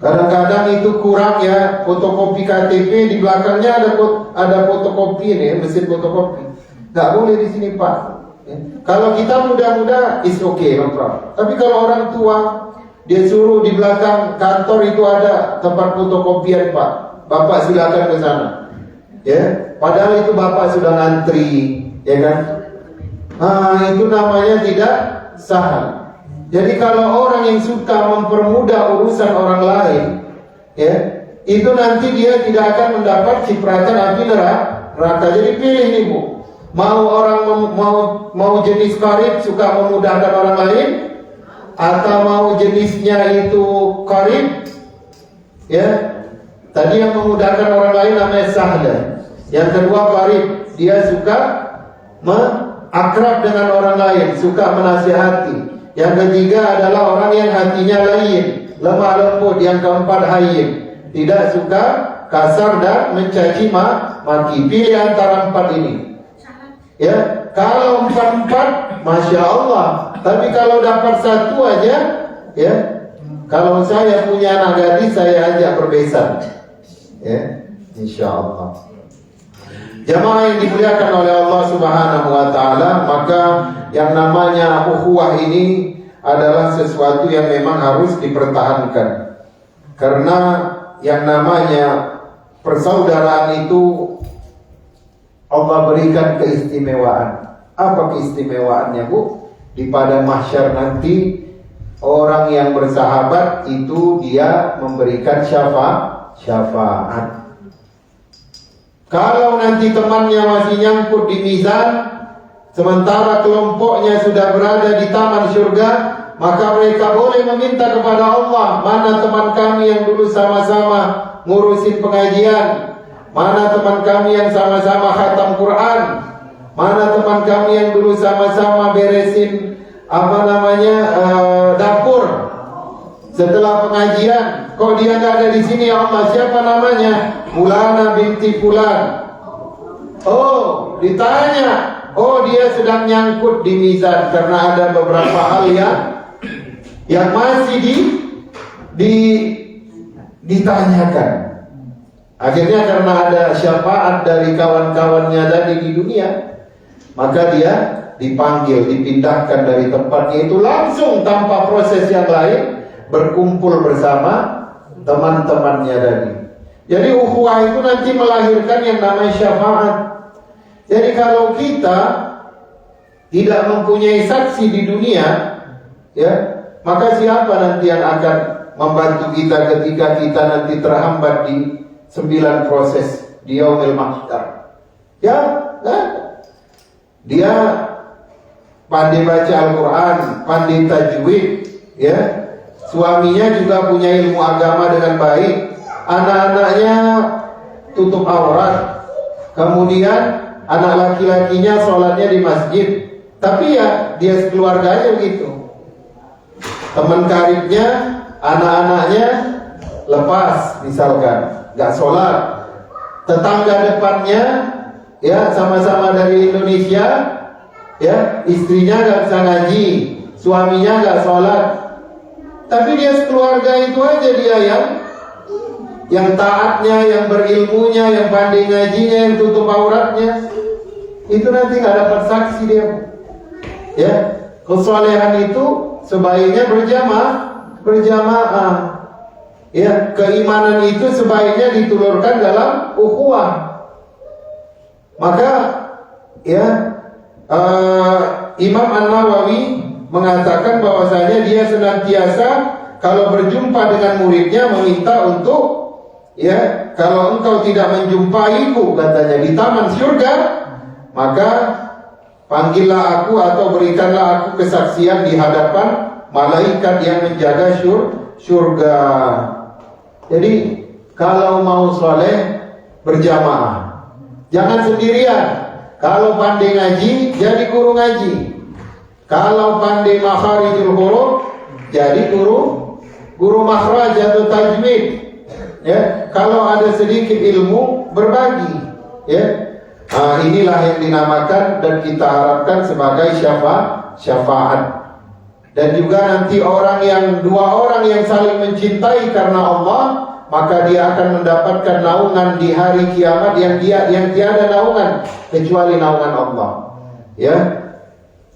Kadang-kadang itu kurang, ya, fotokopi KTP di belakangnya ada fotokopi ini, mesin fotokopi. Nggak boleh di sini Pak. Ya. Kalau kita muda-muda is okay, no problem. Tapi kalau orang tua, dia suruh di belakang kantor itu ada tempat fotokopian Pak, Bapak silakan ke sana. Ya, padahal itu Bapak sudah ngantri, ya kan? Itu namanya tidak sah. Jadi kalau orang yang suka mempermudah urusan orang lain, ya, itu nanti dia tidak akan mendapat cipratan api neraka. Jadi pilih nih Bu, mau orang mau jenis qarib suka memudahkan orang lain, atau mau jenisnya itu qarib, ya, tadi yang memudahkan orang lain namanya sahla. Yang kedua qarib, dia suka akrab dengan orang lain, suka menasihati. Yang ketiga adalah orang yang hatinya lain, lemah lembut. Yang keempat hayyin, tidak suka kasar dan mencaci maki. Pilih antara empat ini. Ya, kalau empat, masya Allah. Tapi kalau dapat satu aja, ya. Kalau saya punya anak gadis, saya ajak berbesan. Ya, insya Allah. Jamaah yang dimuliakan oleh Allah Subhanahu wa taala, maka yang namanya ukhuwah ini adalah sesuatu yang memang harus dipertahankan. Karena yang namanya persaudaraan itu Allah berikan keistimewaan. Apa keistimewaannya, Bu? Di pada mahsyar nanti orang yang bersahabat itu dia memberikan syafaat. Kalau nanti temannya masih nyangkut di mizan, sementara kelompoknya sudah berada di taman surga, maka mereka boleh meminta kepada Allah, mana teman kami yang dulu sama-sama ngurusin pengajian, mana teman kami yang sama-sama khatam Quran, mana teman kami yang dulu sama-sama beresin dapur setelah pengajian. Kok dia nggak ada di sini ya Allah? Siapa namanya? Fulana binti Fulan. Oh, ditanya. Oh, dia sedang nyangkut di mizan karena ada beberapa hal yang masih ditanyakan. Akhirnya karena ada syafaat dari kawan-kawannya tadi di dunia, maka dia dipanggil, dipindahkan dari tempatnya itu langsung tanpa proses yang lain, berkumpul bersama teman-temannya tadi. Jadi ukhuwah itu nanti melahirkan yang namanya syafaat. Jadi kalau kita tidak mempunyai saksi di dunia, ya, maka siapa nanti yang akan membantu kita ketika kita nanti terhambat di 9 proses di yaumil mahsyar? Ya, kan? Dia pandai baca Al-Quran, pandai tajwid, ya. Suaminya juga punya ilmu agama dengan baik. Anak-anaknya tutup aurat. Kemudian anak laki-lakinya sholatnya di masjid. Tapi ya dia sekeluarganya begitu. Teman karibnya, anak-anaknya lepas misalkan, gak sholat. Tetangga depannya, ya sama-sama dari Indonesia, ya istrinya gak bisa ngaji, suaminya gak sholat. Tapi dia sekeluarga itu aja dia yang taatnya, yang berilmunya, yang pandai ngajinya, yang tutup auratnya. Itu nanti gak dapat saksi dia. Ya, kesalehan itu sebaiknya berjamaah. Ya, keimanan itu sebaiknya ditulurkan dalam ukhuwah. Maka ya Imam An-Nawawi mengatakan bahwasanya dia senantiasa kalau berjumpa dengan muridnya meminta untuk, ya, kalau engkau tidak menjumpaiku, katanya, di taman surga, maka panggillah aku atau berikanlah aku kesaksian di hadapan malaikat yang menjaga surga. Jadi kalau mau soleh berjamaah, jangan sendirian. Kalau pandai ngaji, jadi guru ngaji. Kalau pandai makharijul huruf, jadi guru makhraj atau tajwid. Ya, kalau ada sedikit ilmu, berbagi. Ya, inilah yang dinamakan dan kita harapkan sebagai syafaat. Dan juga nanti dua orang yang saling mencintai karena Allah, maka dia akan mendapatkan naungan di hari kiamat yang tiada naungan kecuali naungan Allah. Ya,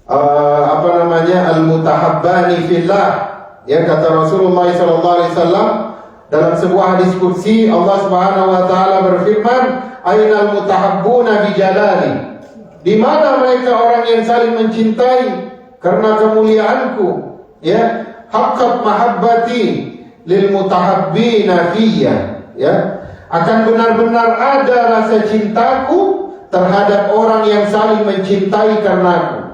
al-mutahabbani fillah. Ya, kata Rasulullah SAW dalam sebuah hadis qudsi, Allah Subhanahu wa taala berfirman, "Ainal mutahabbuna bi jalali?" Di mana mereka orang yang saling mencintai karena kemuliaanku? Ya, haqqat mahabbati lil mutahabbina fiyya. Ya, akan benar-benar ada rasa cintaku terhadap orang yang saling mencintai karenaku.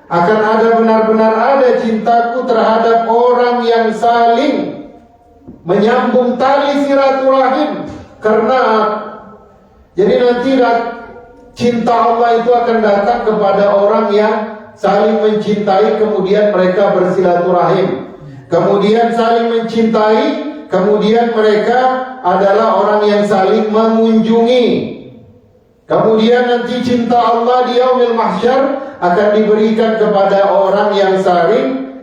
Akan ada benar-benar ada cintaku terhadap orang yang saling menyambung tali silaturahim karena Jadi nanti cinta Allah itu akan datang kepada orang yang saling mencintai, kemudian mereka bersilaturahim, kemudian saling mencintai, kemudian mereka adalah orang yang saling mengunjungi. Kemudian nanti cinta Allah di yaumil mahsyar akan diberikan kepada orang yang saling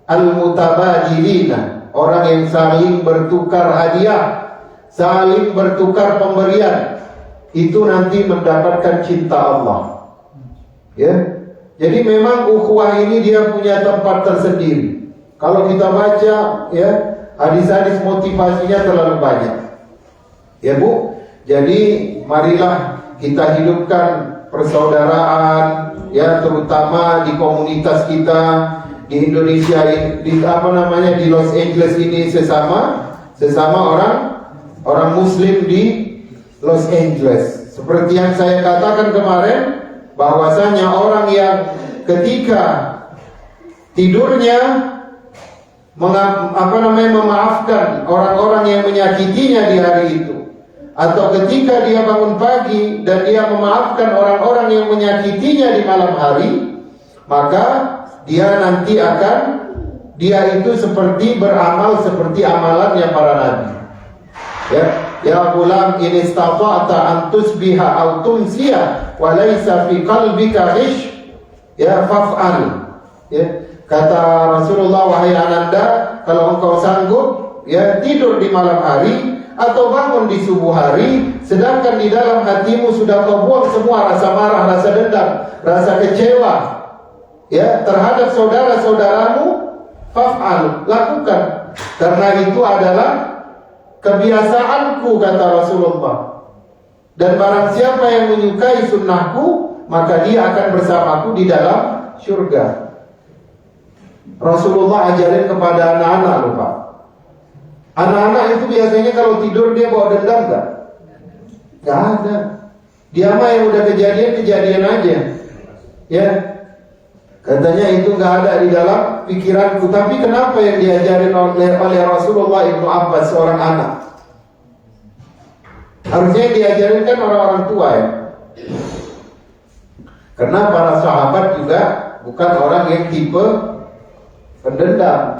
al-mutabadilina, orang yang saling bertukar hadiah, saling bertukar pemberian. Itu nanti mendapatkan cinta Allah. Ya. Jadi memang ukhuwah ini dia punya tempat tersendiri. Kalau kita baca ya, hadis-hadis motivasinya terlalu banyak. Ya Bu, jadi marilah kita hidupkan persaudaraan ya, terutama di komunitas kita di Indonesia, di di Los Angeles ini, sesama orang Muslim di Los Angeles. Seperti yang saya katakan kemarin, bahwasanya orang yang ketika tidurnya memaafkan orang-orang yang menyakitinya di hari itu, atau ketika dia bangun pagi dan dia memaafkan orang-orang yang menyakitinya di malam hari, maka dia nanti dia itu seperti beramal seperti amalannya para nabi. Ya gulam, in istata'ta an tusbiha aw tumsiya wa laysa fi qalbika ghish, ya faf'al. Ya, kata Rasulullah, wahai ananda, kalau engkau sanggup ya tidur di malam hari atau bangun di subuh hari, sedangkan di dalam hatimu sudah kau buang semua rasa marah, rasa dendam, rasa kecewa ya terhadap saudara-saudaramu, faf'al, lakukan, karena itu adalah kebiasaanku, kata Rasulullah. Dan barang siapa yang menyukai sunnahku, maka dia akan bersamaku di dalam surga. Rasulullah ajarin kepada anak-anak loh Pak. Anak-anak itu biasanya kalau tidur dia bawa dendam gak? Gak ada. Dia mah yang udah kejadian aja. Ya, katanya itu gak ada di dalam pikiranku. Tapi kenapa yang diajarin oleh Rasulullah Ibnu Abbas, seorang anak? Harusnya yang diajarin kan orang-orang tua ya. Karena para sahabat juga bukan orang yang tipe pendendam.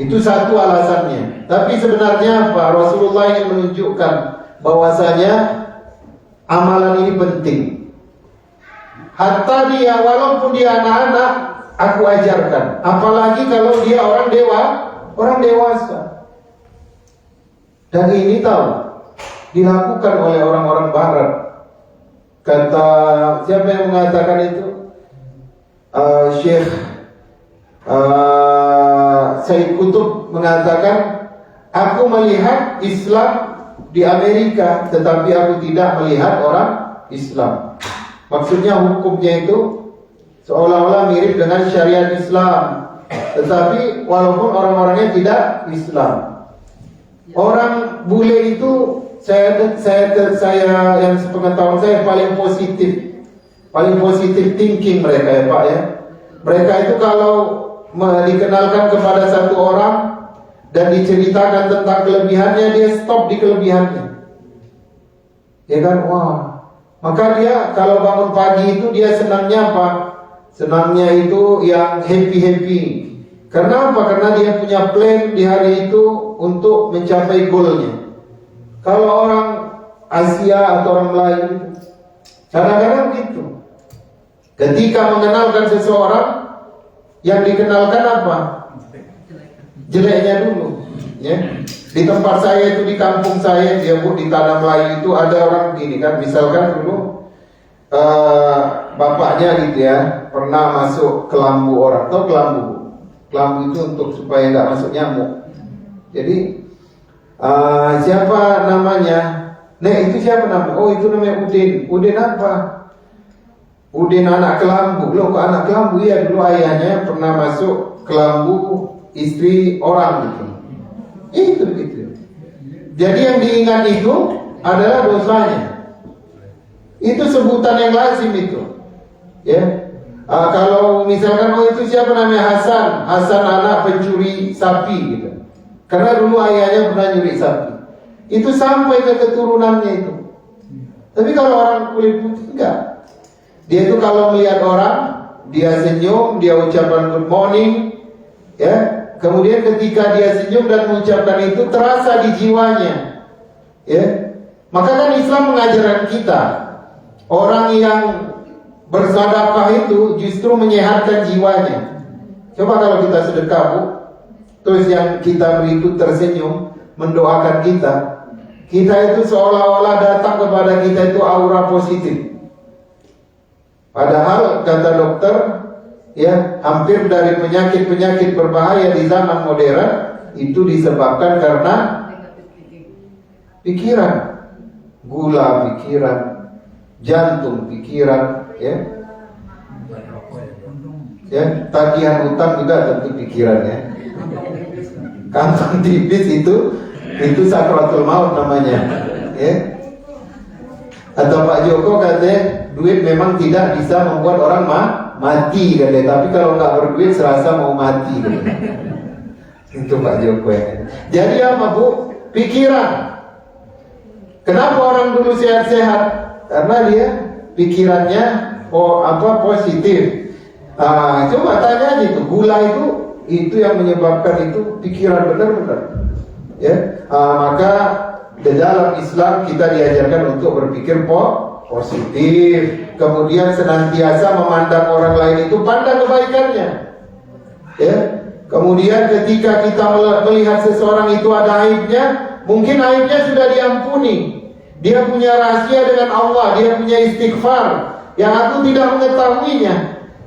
Itu satu alasannya. Tapi sebenarnya apa? Rasulullah ingin menunjukkan bahwasanya amalan ini penting. Hatta dia, walaupun dia anak-anak, aku ajarkan. Apalagi kalau dia orang dewasa. Dan ini tahu dilakukan oleh orang-orang Barat. Kata siapa yang mengatakan itu? Syekh Said Qutb mengatakan, aku melihat Islam di Amerika, tetapi aku tidak melihat orang Islam. Maksudnya hukumnya itu seolah-olah mirip dengan syariat Islam, tetapi walaupun orang-orangnya tidak Islam. Orang bule itu saya yang sepengetahuan saya paling positif thinking mereka ya Pak ya. Mereka itu kalau dikenalkan kepada satu orang dan diceritakan tentang kelebihannya, dia stop di kelebihannya. Ya kan? Wah. Maka dia kalau bangun pagi itu dia senangnya apa? Senangnya itu yang happy. Karena apa? Karena dia punya plan di hari itu untuk mencapai goalnya. Kalau orang Asia atau orang lain, kadang-kadang gitu. Ketika mengenalkan seseorang, yang dikenalkan apa? Jeleknya dulu. Ya. Di tempat saya itu, di kampung saya, dia Bu, di Tanah Melayu itu ada orang gini kan, misalkan dulu bapaknya gitu ya, pernah masuk ke lambu orang. Tahu kelambu? Kelambu itu untuk supaya nggak masuk nyamuk. Jadi siapa namanya? Nek, itu siapa namanya? Oh, itu namanya Udin. Udin apa? Udin anak kelambu. Loh, kok anak kelambu? Iya, dulu ayahnya pernah masuk kelambu istri orang gitu. Itu. Jadi yang diingat itu adalah dosanya. Itu sebutan yang lazim itu. Ya. Kalau misalkan itu siapa namanya? Hasan anak pencuri sapi gitu. Karena dulu ayahnya pernah nyuri sapi. Itu sampai ke keturunannya itu. Tapi kalau orang kulit putih enggak. Dia itu kalau melihat orang, dia senyum, dia ucapkan good morning, ya. Kemudian ketika dia senyum dan mengucapkan itu terasa di jiwanya, ya. Maka kan Islam mengajarkan kita, orang yang bersedekah itu justru menyehatkan jiwanya. Coba kalau kita sedekah, Bu, terus yang kita beri itu tersenyum, mendoakan kita itu seolah-olah datang kepada kita itu aura positif. Padahal kata dokter, ya, hampir dari penyakit-penyakit berbahaya di zaman modern itu disebabkan karena pikiran, gula pikiran, jantung pikiran, ya, tagihan utang juga tentu pikiran, ya. Kantong tipis itu sakratul maut namanya, ya. Atau Pak Joko katanya duit memang tidak bisa membuat orang mati katanya, tapi kalau nggak berduit serasa mau mati katanya. Itu Pak Joko ya. Jadi apa, Bu? Pikiran. Kenapa orang dulu sehat-sehat? Karena dia pikirannya positif. Coba tanya aja itu, gula itu yang menyebabkan itu pikiran benar-benar. Ya, maka di dalam Islam kita diajarkan untuk berpikir positif, kemudian senantiasa memandang orang lain itu pandang kebaikannya. Ya, kemudian ketika kita melihat seseorang itu ada aibnya, mungkin aibnya sudah diampuni. Dia punya rahasia dengan Allah, dia punya istighfar yang aku tidak mengetahuinya.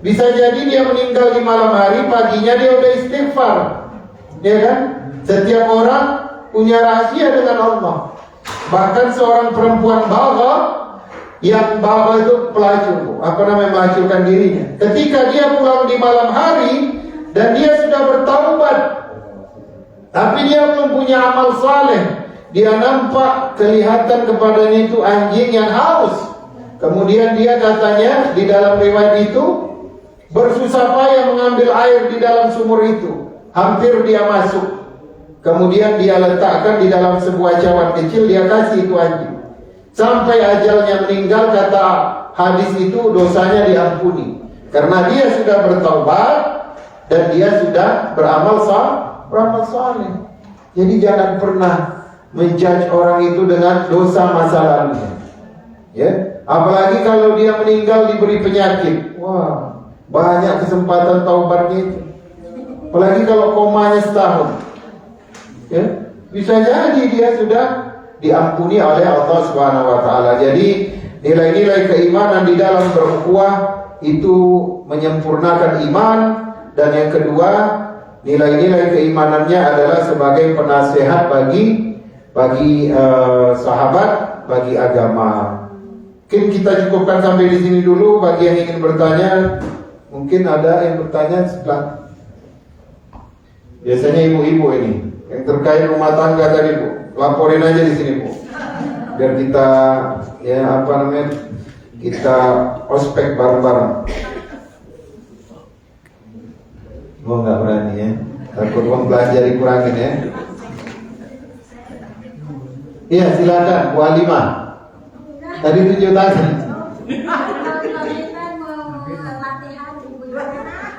Bisa jadi dia meninggal di malam hari, paginya dia udah istighfar. Ya kan? Setiap orang punya rahasia dengan Allah. Bahkan seorang perempuan bagha, yang bagha itu pelacur, melacurkan dirinya. Ketika dia pulang di malam hari dan dia sudah bertaubat, tapi dia belum punya amal saleh, dia nampak kelihatan kepadanya itu anjing yang haus. Kemudian dia katanya di dalam riwayat itu bersusah payah mengambil air di dalam sumur itu. Hampir dia masuk. Kemudian dia letakkan di dalam sebuah cawan kecil, dia kasih itu anjing. Sampai ajalnya meninggal, kata hadis itu dosanya diampuni. Karena dia sudah bertaubat dan dia sudah beramal saleh. Jadi jangan pernah menjudge orang itu dengan dosa masa lalunya. Ya, apalagi kalau dia meninggal diberi penyakit. Wah, banyak kesempatan taubatnya itu. Apalagi kalau komanya setahun. Ya, bisa jadi dia sudah diampuni oleh Allah Subhanahu wa taala. Jadi nilai-nilai keimanan di dalam berukhuwah itu menyempurnakan iman, dan yang kedua, nilai-nilai keimanannya adalah sebagai penasehat bagi sahabat, bagi agama. Mungkin kita cukupkan sampai di sini dulu. Bagi yang ingin bertanya, mungkin ada yang bertanya setelah. Biasanya ibu-ibu ini yang terkait rumah tangga tadi, Bu, laporin aja di sini, Bu, biar kita kita ospek bareng-bareng. Oh, nggak berani ya, takut uang belanja dikurangin ya. Iya, silakan Bu Halimah. Tadi 7 tahun.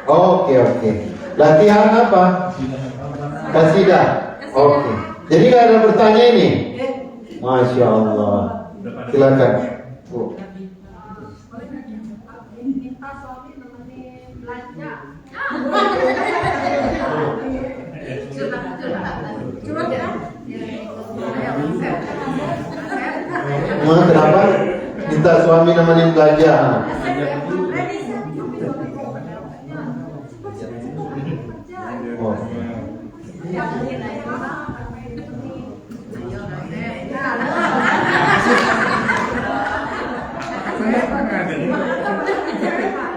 Oke. Latihan apa? Kasidah. Oke. Jadi nggak ada bertanya ini? Masya Allah. Silakan, Bu. Kenapa? Minta suami nemenin belanja. Oh.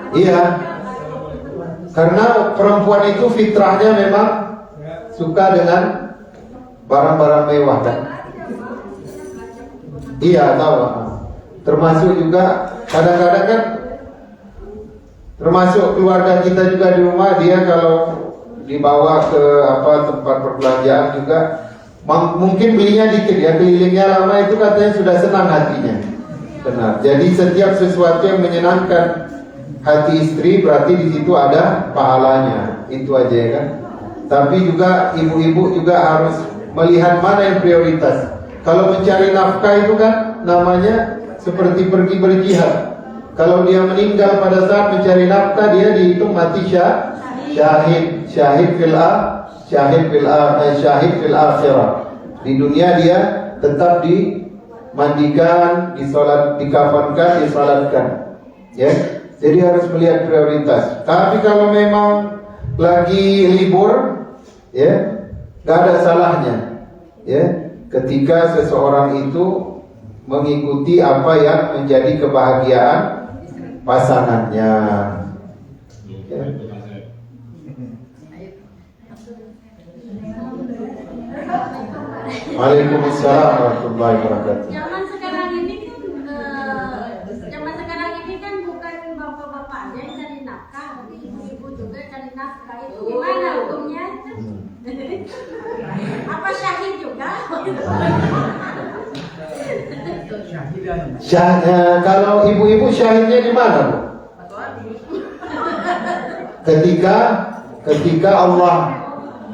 Iya, karena perempuan itu fitrahnya memang suka dengan barang-barang mewah kan. Iya, tahu. Termasuk juga kadang-kadang kan, termasuk keluarga kita juga di rumah, dia kalau dibawa ke tempat perbelanjaan juga mungkin belinya dikit ya, kelilingnya lama, itu katanya sudah senang hatinya. benar. Jadi setiap sesuatu yang menyenangkan hati istri berarti di situ ada pahalanya. Itu aja ya kan. Tapi juga ibu-ibu juga harus melihat mana yang prioritas. Kalau mencari nafkah itu kan namanya seperti pergi berjihad. Kalau dia meninggal pada saat mencari nafkah, dia dihitung mati syahid fil akhirah. Di dunia dia tetap dimandikan, dikafankan, disalatkan. Ya. Jadi harus melihat prioritas. Tapi kalau memang lagi libur, ya, gak ada salahnya, ya, ketika seseorang itu mengikuti apa yang menjadi kebahagiaan pasangannya. Ya. Waalaikumsalam warahmatullahi wabarakatuh. Zaman sekarang ini kan bukan bapak-bapaknya yang cari nafkah, tapi ibu-ibu juga cari nafkah. Itu gimana hukumnya? Apa syahid juga? Kalau ibu-ibu syahidnya di mana, Bu?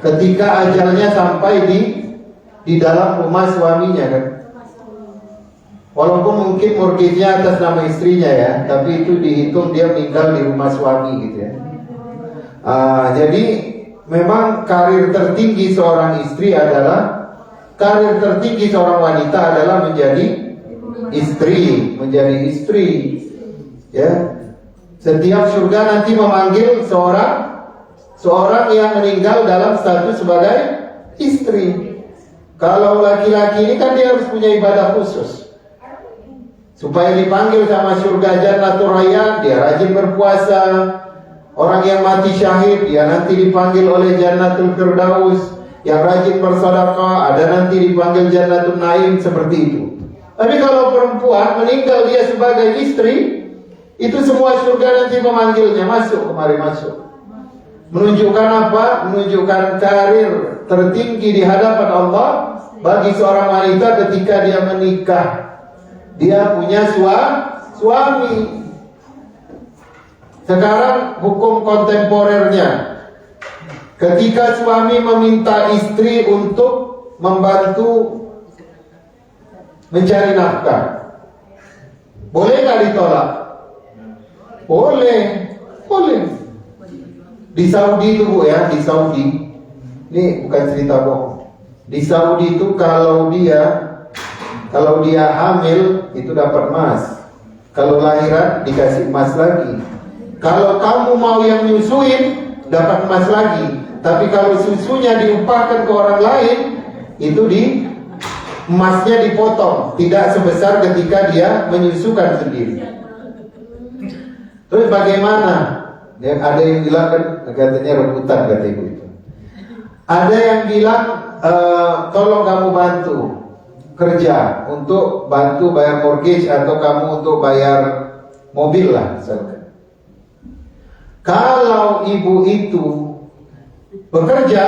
Ketika ajalnya sampai di dalam rumah suaminya kan. Walaupun mungkin mortgage-nya atas nama istrinya ya, tapi itu dihitung dia meninggal di rumah suami gitu ya. Jadi memang karir tertinggi seorang wanita adalah menjadi istri. Ya. Setiap surga nanti memanggil seorang yang meninggal dalam status sebagai istri. Kalau laki-laki ini kan dia harus punya ibadah khusus supaya dipanggil sama surga Jannatul Rayyan. Dia rajin berpuasa. Orang yang mati syahid, dia nanti dipanggil oleh Jannatul Firdaus. Yang rajin bersedekah, ada nanti dipanggil Jannatul Naim, seperti itu. Tapi kalau perempuan meninggal dia sebagai istri, itu semua surga nanti memanggilnya, masuk. Menunjukkan apa? Menunjukkan karir tertinggi di hadapan Allah bagi seorang wanita ketika dia menikah. Dia punya suami. Sekarang hukum kontemporernya, ketika suami meminta istri untuk membantu mencari nafkah, boleh nggak ditolak? Boleh. Di Saudi itu Bu ya, di Saudi, ini bukan cerita bohong. Di Saudi itu kalau dia hamil itu dapat emas. Kalau lahiran dikasih emas lagi. Kalau kamu mau yang nyusuin dapat emas lagi. Tapi kalau susunya diupahkan ke orang lain, itu emasnya dipotong, tidak sebesar ketika dia menyusukan sendiri. Terus bagaimana? Ada yang bilang kan katanya rebutan, kata ibu itu. Ada yang bilang tolong kamu bantu kerja untuk bantu bayar mortgage atau kamu untuk bayar mobil lah misalkan. Kalau ibu itu bekerja,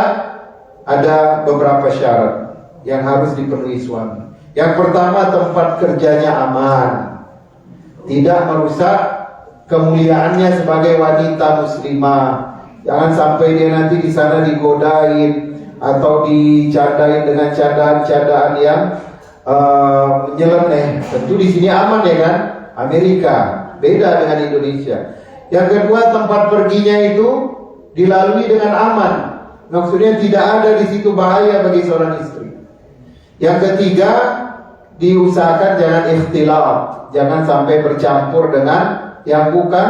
ada beberapa syarat yang harus dipenuhi suami. Yang pertama, tempat kerjanya aman, tidak merusak kemuliaannya sebagai wanita muslimah. Jangan sampai dia nanti di sana digodain atau dicadain dengan cadaan-cadaan yang nyeleneh. Tentu di sini aman ya kan? Amerika beda dengan Indonesia. Yang kedua, tempat perginya itu dilalui dengan aman. Maksudnya tidak ada di situ bahaya bagi seorang istri. Yang ketiga, diusahakan jangan ikhtilat, jangan sampai bercampur dengan yang bukan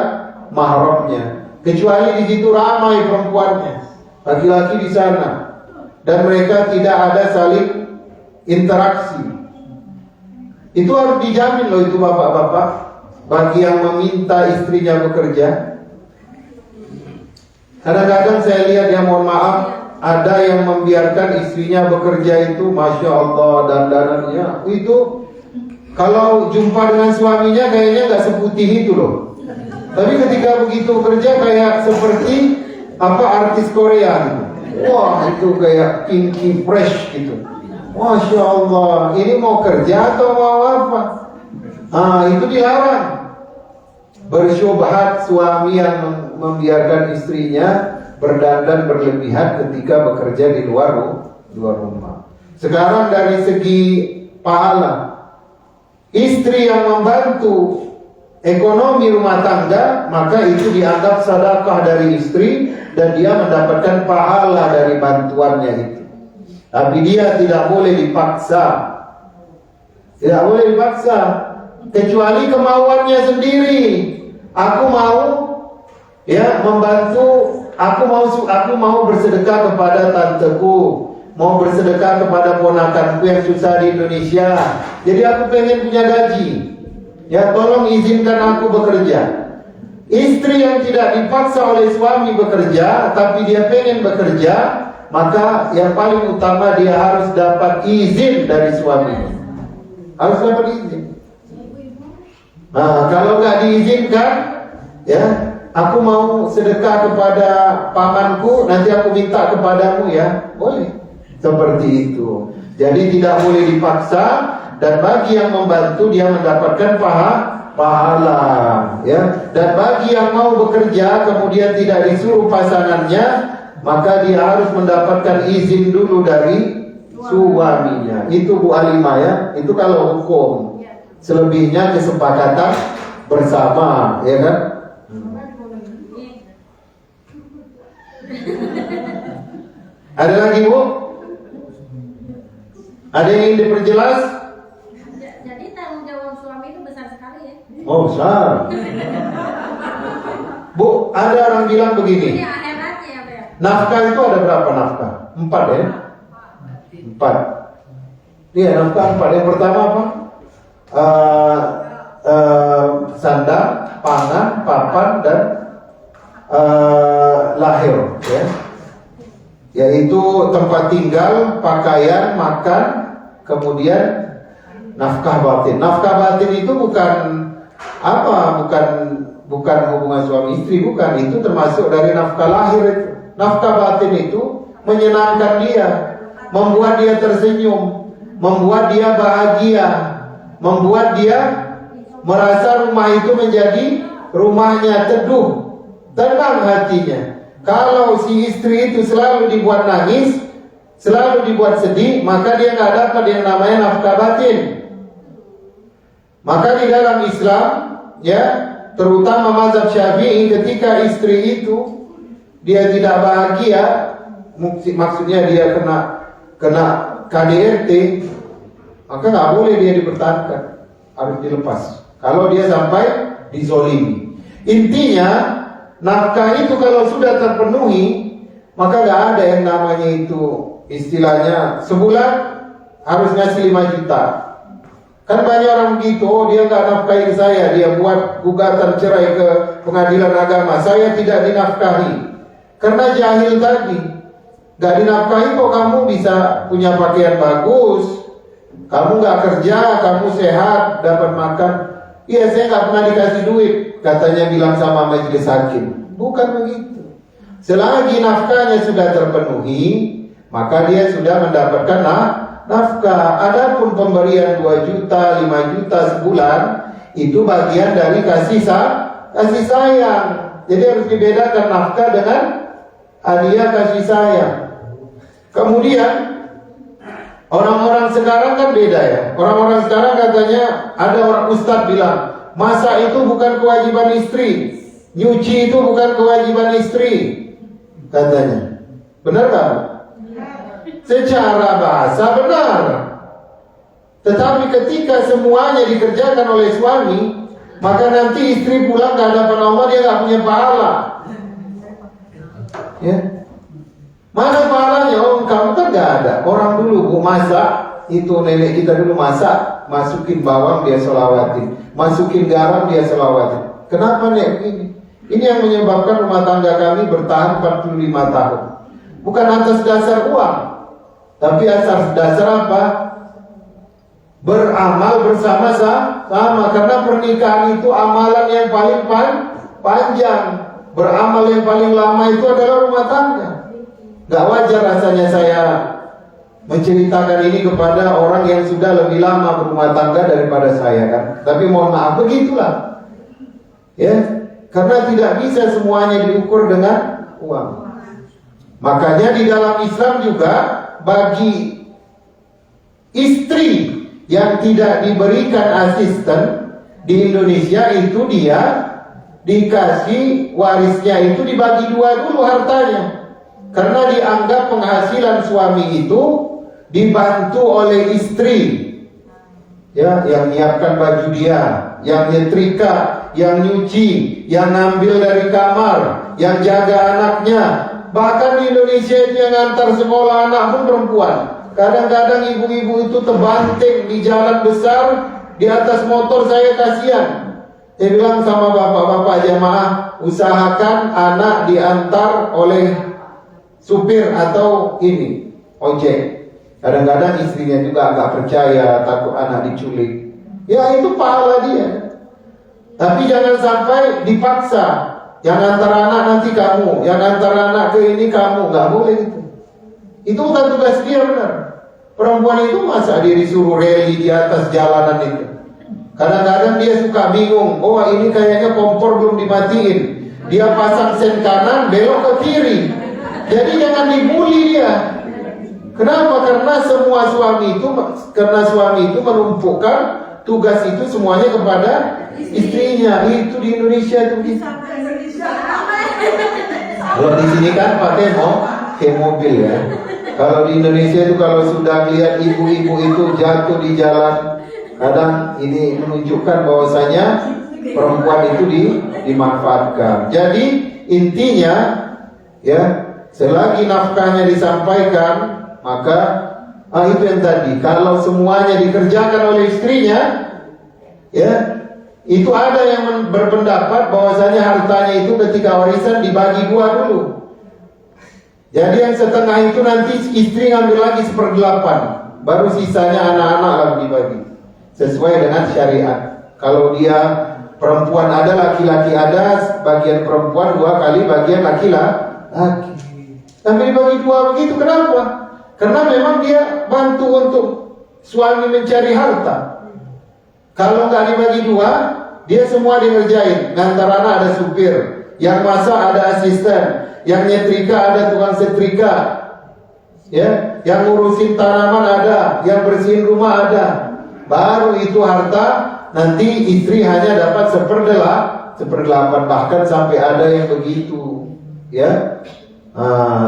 mahramnya. Kecuali di situ ramai perempuannya, laki-laki di sana, dan mereka tidak ada saling interaksi. Itu harus dijamin loh itu bapak-bapak, bagi yang meminta istrinya bekerja. Kadang-kadang saya lihat, ya mohon maaf, ada yang membiarkan istrinya bekerja itu, Masya Allah, dandanannya itu kalau jumpa dengan suaminya kayaknya gak seputih itu loh. Tapi ketika begitu kerja kayak seperti artis Korea gitu. Wah, itu kayak kinky fresh gitu. Masya Allah, ini mau kerja atau mau apa? Itu dilarang. Bersyubhat suami yang membiarkan istrinya berdandan berlebihan ketika bekerja di luar rumah. Sekarang dari segi pahala, istri yang membantu ekonomi rumah tangga, maka itu dianggap sedekah dari istri dan dia mendapatkan pahala dari bantuannya itu. Tapi dia tidak boleh dipaksa. Tidak boleh dipaksa, kecuali kemauannya sendiri. Aku mau membantu, aku mau bersedekah kepada tanteku, mau bersedekah kepada ponakanku yang susah di Indonesia. Jadi aku pengen punya gaji. Ya, tolong izinkan aku bekerja. Istri yang tidak dipaksa oleh suami bekerja, tapi dia pengen bekerja, maka yang paling utama dia harus dapat izin dari suaminya. Harus dapat izin. Nah, kalau nggak diizinkan, ya, aku mau sedekah kepada pamanku, nanti aku minta kepadamu, ya, boleh. Seperti itu. Jadi tidak boleh dipaksa, dan bagi yang membantu dia mendapatkan pahala, ya. Dan bagi yang mau bekerja kemudian tidak disuruh pasangannya, maka dia harus mendapatkan izin dulu dari suaminya. Itu Bu Alimah, ya. Itu kalau hukum. Selebihnya kesepakatan bersama, ya kan? Ada lagi, Bu? Ada yang ingin diperjelas? Jadi tanggung jawab suami itu besar sekali, ya. Oh, besar. Bu, ada orang bilang begini. Ini akhiratnya, ya, Pak. Nafkah itu ada berapa nafkah? 4, ya? 4. Iya, nafkah 4. Yang pertama apa? Sandang, pangan, papan, dan lahir, ya. Yaitu tempat tinggal, pakaian, makan, kemudian nafkah batin. Nafkah batin itu bukan apa? Bukan hubungan suami istri, bukan. Itu termasuk dari nafkah lahir itu. Nafkah batin itu menyenangkan dia, membuat dia tersenyum, membuat dia bahagia, membuat dia merasa rumah itu menjadi rumahnya, teduh, tenang hatinya. Kalau si istri itu selalu dibuat nangis, selalu dibuat sedih, maka dia nggak dapat yang namanya nafkah batin. Maka di dalam Islam, ya, terutama mazhab Syafi'i, ketika istri itu dia tidak bahagia, maksudnya dia kena KDRT, maka nggak boleh dia dipertahankan, harus dilepas. Kalau dia sampai dizolimi, intinya nafkah itu kalau sudah terpenuhi, maka nggak ada yang namanya itu istilahnya sebulan harus ngasih 5 juta. Kan banyak orang begitu, oh dia nggak nafkahin saya, dia buat gugatan cerai ke pengadilan agama, saya tidak dinafkahi. Karena jahil tadi, nggak dinafkahi kok kamu bisa punya pakaian bagus, kamu nggak kerja, kamu sehat, dapat makan. Iya, saya nggak pernah dikasih duit, katanya bilang sama majelis hakim. Bukan begitu. Selagi nafkahnya sudah terpenuhi, maka dia sudah mendapatkan nafkah. Adapun pemberian 2 juta, 5 juta sebulan, itu bagian dari kasih sayang. Jadi harus dibedakan nafkah dengan hadiah kasih sayang. Kemudian orang-orang sekarang kan beda, ya. Orang-orang sekarang katanya, ada orang ustadz bilang, masak itu bukan kewajiban istri, nyuci itu bukan kewajiban istri, katanya. Benar tak? Secara bahasa benar. Tetapi ketika semuanya dikerjakan oleh suami, maka nanti istri pulang ke hadapan Allah, dia gak punya pahala. Ya. Mana pahalanya? Oh, kamu kan gak ada. Orang dulu Bu masak, itu nenek kita dulu masak, masukin bawang dia selawatin, masukin garam dia selawatin. Kenapa nek ini? Ini yang menyebabkan rumah tangga kami bertahan 45 tahun. Bukan atas dasar uang, tapi atas dasar apa? Beramal bersama-sama. Karena pernikahan itu amalan yang paling panjang. Beramal yang paling lama itu adalah rumah tangga. Gak wajar rasanya saya menceritakan ini kepada orang yang sudah lebih lama berumah tangga daripada saya kan. Tapi mohon maaf, begitulah. Ya, karena tidak bisa semuanya diukur dengan uang. Makanya di dalam Islam juga bagi istri yang tidak diberikan asisten di Indonesia itu dia dikasih warisnya itu dibagi dua dulu hartanya. Karena dianggap penghasilan suami itu dibantu oleh istri. Ya, yang nyiapkan baju dia, yang nyetrika, yang nyuci, yang ngambil dari kamar, yang jaga anaknya. Bahkan di Indonesia itu yang ngantar sekolah anak pun perempuan. Kadang-kadang ibu-ibu itu terbanting di jalan besar di atas motor, saya kasihan. Saya bilang sama bapak-bapak jamaah, usahakan anak diantar oleh supir atau ini ojek. Kadang-kadang istrinya juga agak percaya, takut anak diculik. Ya itu pahala dia. Tapi jangan sampai dipaksa. Yang antar anak nanti kamu, yang antar anak ke ini kamu, nggak boleh itu. Itu bukan tugas dia benar. Perempuan itu masa dia disuruh rally di atas jalanan itu. Kadang-kadang dia suka bingung. Oh ini kayaknya kompor belum dimatiin. Dia pasang sen kanan, belok ke kiri. Jadi jangan dibully dia. Kenapa? Karena suami itu menumpukan tugas itu semuanya kepada istrinya. Itu di Indonesia itu. Kalau di sini kan pakai mobil ya. Kalau di Indonesia itu kalau sudah lihat ibu-ibu itu jatuh di jalan, kadang ini menunjukkan bahwasanya perempuan itu dimanfaatkan. Jadi intinya ya, selagi nafkahnya disampaikan, maka itu yang tadi, kalau semuanya dikerjakan oleh istrinya, ya itu ada yang berpendapat bahwasanya hartanya itu ketika warisan dibagi dua dulu. Jadi yang setengah itu nanti istri ngambil lagi 1/8, baru sisanya anak-anak lagi dibagi sesuai dengan syariat. Kalau dia perempuan ada, laki-laki ada, bagian perempuan 2 kali bagian laki-laki. Tapi dibagi dua begitu, kenapa? Karena memang dia bantu untuk suami mencari harta. Kalau nggak dibagi dua, dia semua dikerjain. Ngantar anak ada supir, yang masak ada asisten, yang nyetrika ada tukang setrika, ya, yang ngurusin tanaman ada, yang bersihin rumah ada. Baru itu harta. Nanti istri hanya dapat 1/8, bahkan sampai ada yang begitu, ya.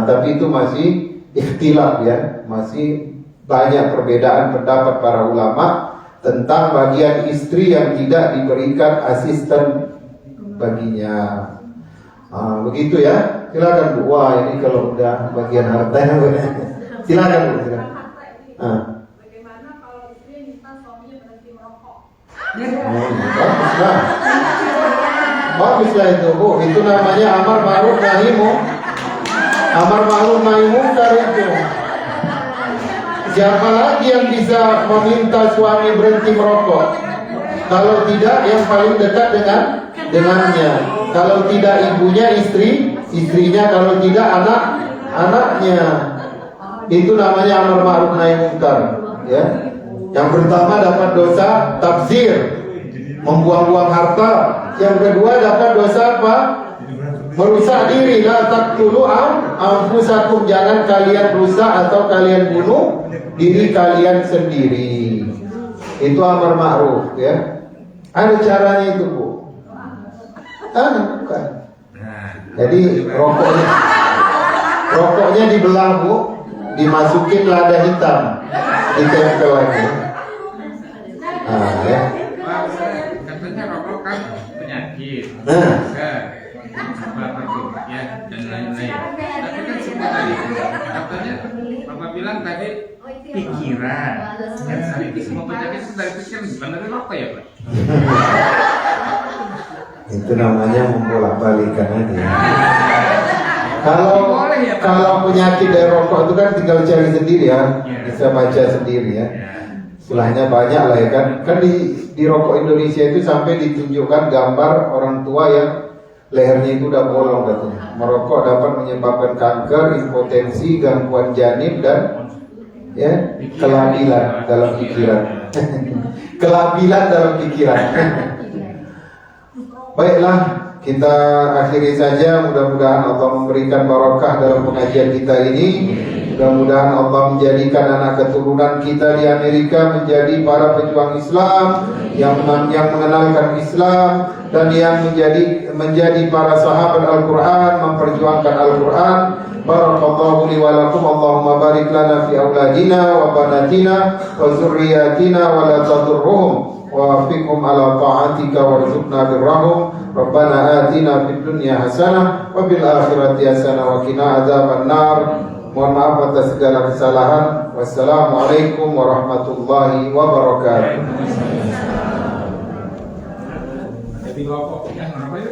Tapi itu masih ikhtilaf ya, masih banyak perbedaan pendapat para ulama tentang bagian istri yang tidak diberikan asisten baginya. Begitu ya. Silakan Bu. Wah, ini kalau udah bagian hartanya silakan Bu. Silakan. Bagaimana kalau istri minta suaminya berhenti merokok? Baguslah itu Bu. Itu namanya amar ma'ruf nahi munkar itu. Siapa lagi yang bisa meminta suami berhenti merokok? Kalau tidak yang paling dekat dengannya. Kalau tidak ibunya, istrinya. Kalau tidak anaknya. Itu namanya amar ma'ruf nahi munkar, ya. Yang pertama dapat dosa tabzir, membuang-buang harta. Yang kedua dapat dosa apa? Merusak diri. La taqtulu anfusakum, jangan kalian rusak atau kalian bunuh diri kalian sendiri. Itu amar ma'ruf, ya. Ada caranya itu Bu. Bukan. Jadi rokoknya dibelah Bu, dimasukin lada hitam, ditempel lagi. Ya. Katanya rokok kan penyakit, ya, dan lain-lain. Tapi kan semua tadi katanya Bapak bilang tadi pikiran. Kan itu semua penyakit itu dari pikiran, bukan dari rokok ya Pak? Itu namanya membolak-balikan aja. Kalau penyakit dari rokok itu kan tinggal cari sendiri ya, bisa baca sendiri ya. Istilahnya banyak lah ya kan. Kan di rokok Indonesia itu sampai ditunjukkan gambar orang tua yang lehernya itu udah bolong katanya. Merokok dapat menyebabkan kanker, impotensi, gangguan janin dan ya, kelabilan dalam pikiran. Kelabilan dalam pikiran. Baiklah, kita akhiri saja. Mudah-mudahan Allah memberikan barokah dalam pengajian kita ini. Mudah-mudahan Allah menjadikan anak keturunan kita di Amerika menjadi para pejuang Islam yang mengenalkan Islam dan yang menjadi para sahabat Al-Quran, memperjuangkan Al-Quran. Barakallahu li wa lakum. Allahumma barik lana fi auladina wa banatina wa zurriyatina wa la tadurruhum wa wafiqhum ala ta'atika warzuqna birrahum. Rabbana atina fid dunya hasanah wa bil akhirati hasanah wa qina adzaban nar. Mohon maaf atas segala kesalahan. Wassalamualaikum warahmatullahi wabarakatuh. Jadi rokok yang apa ya?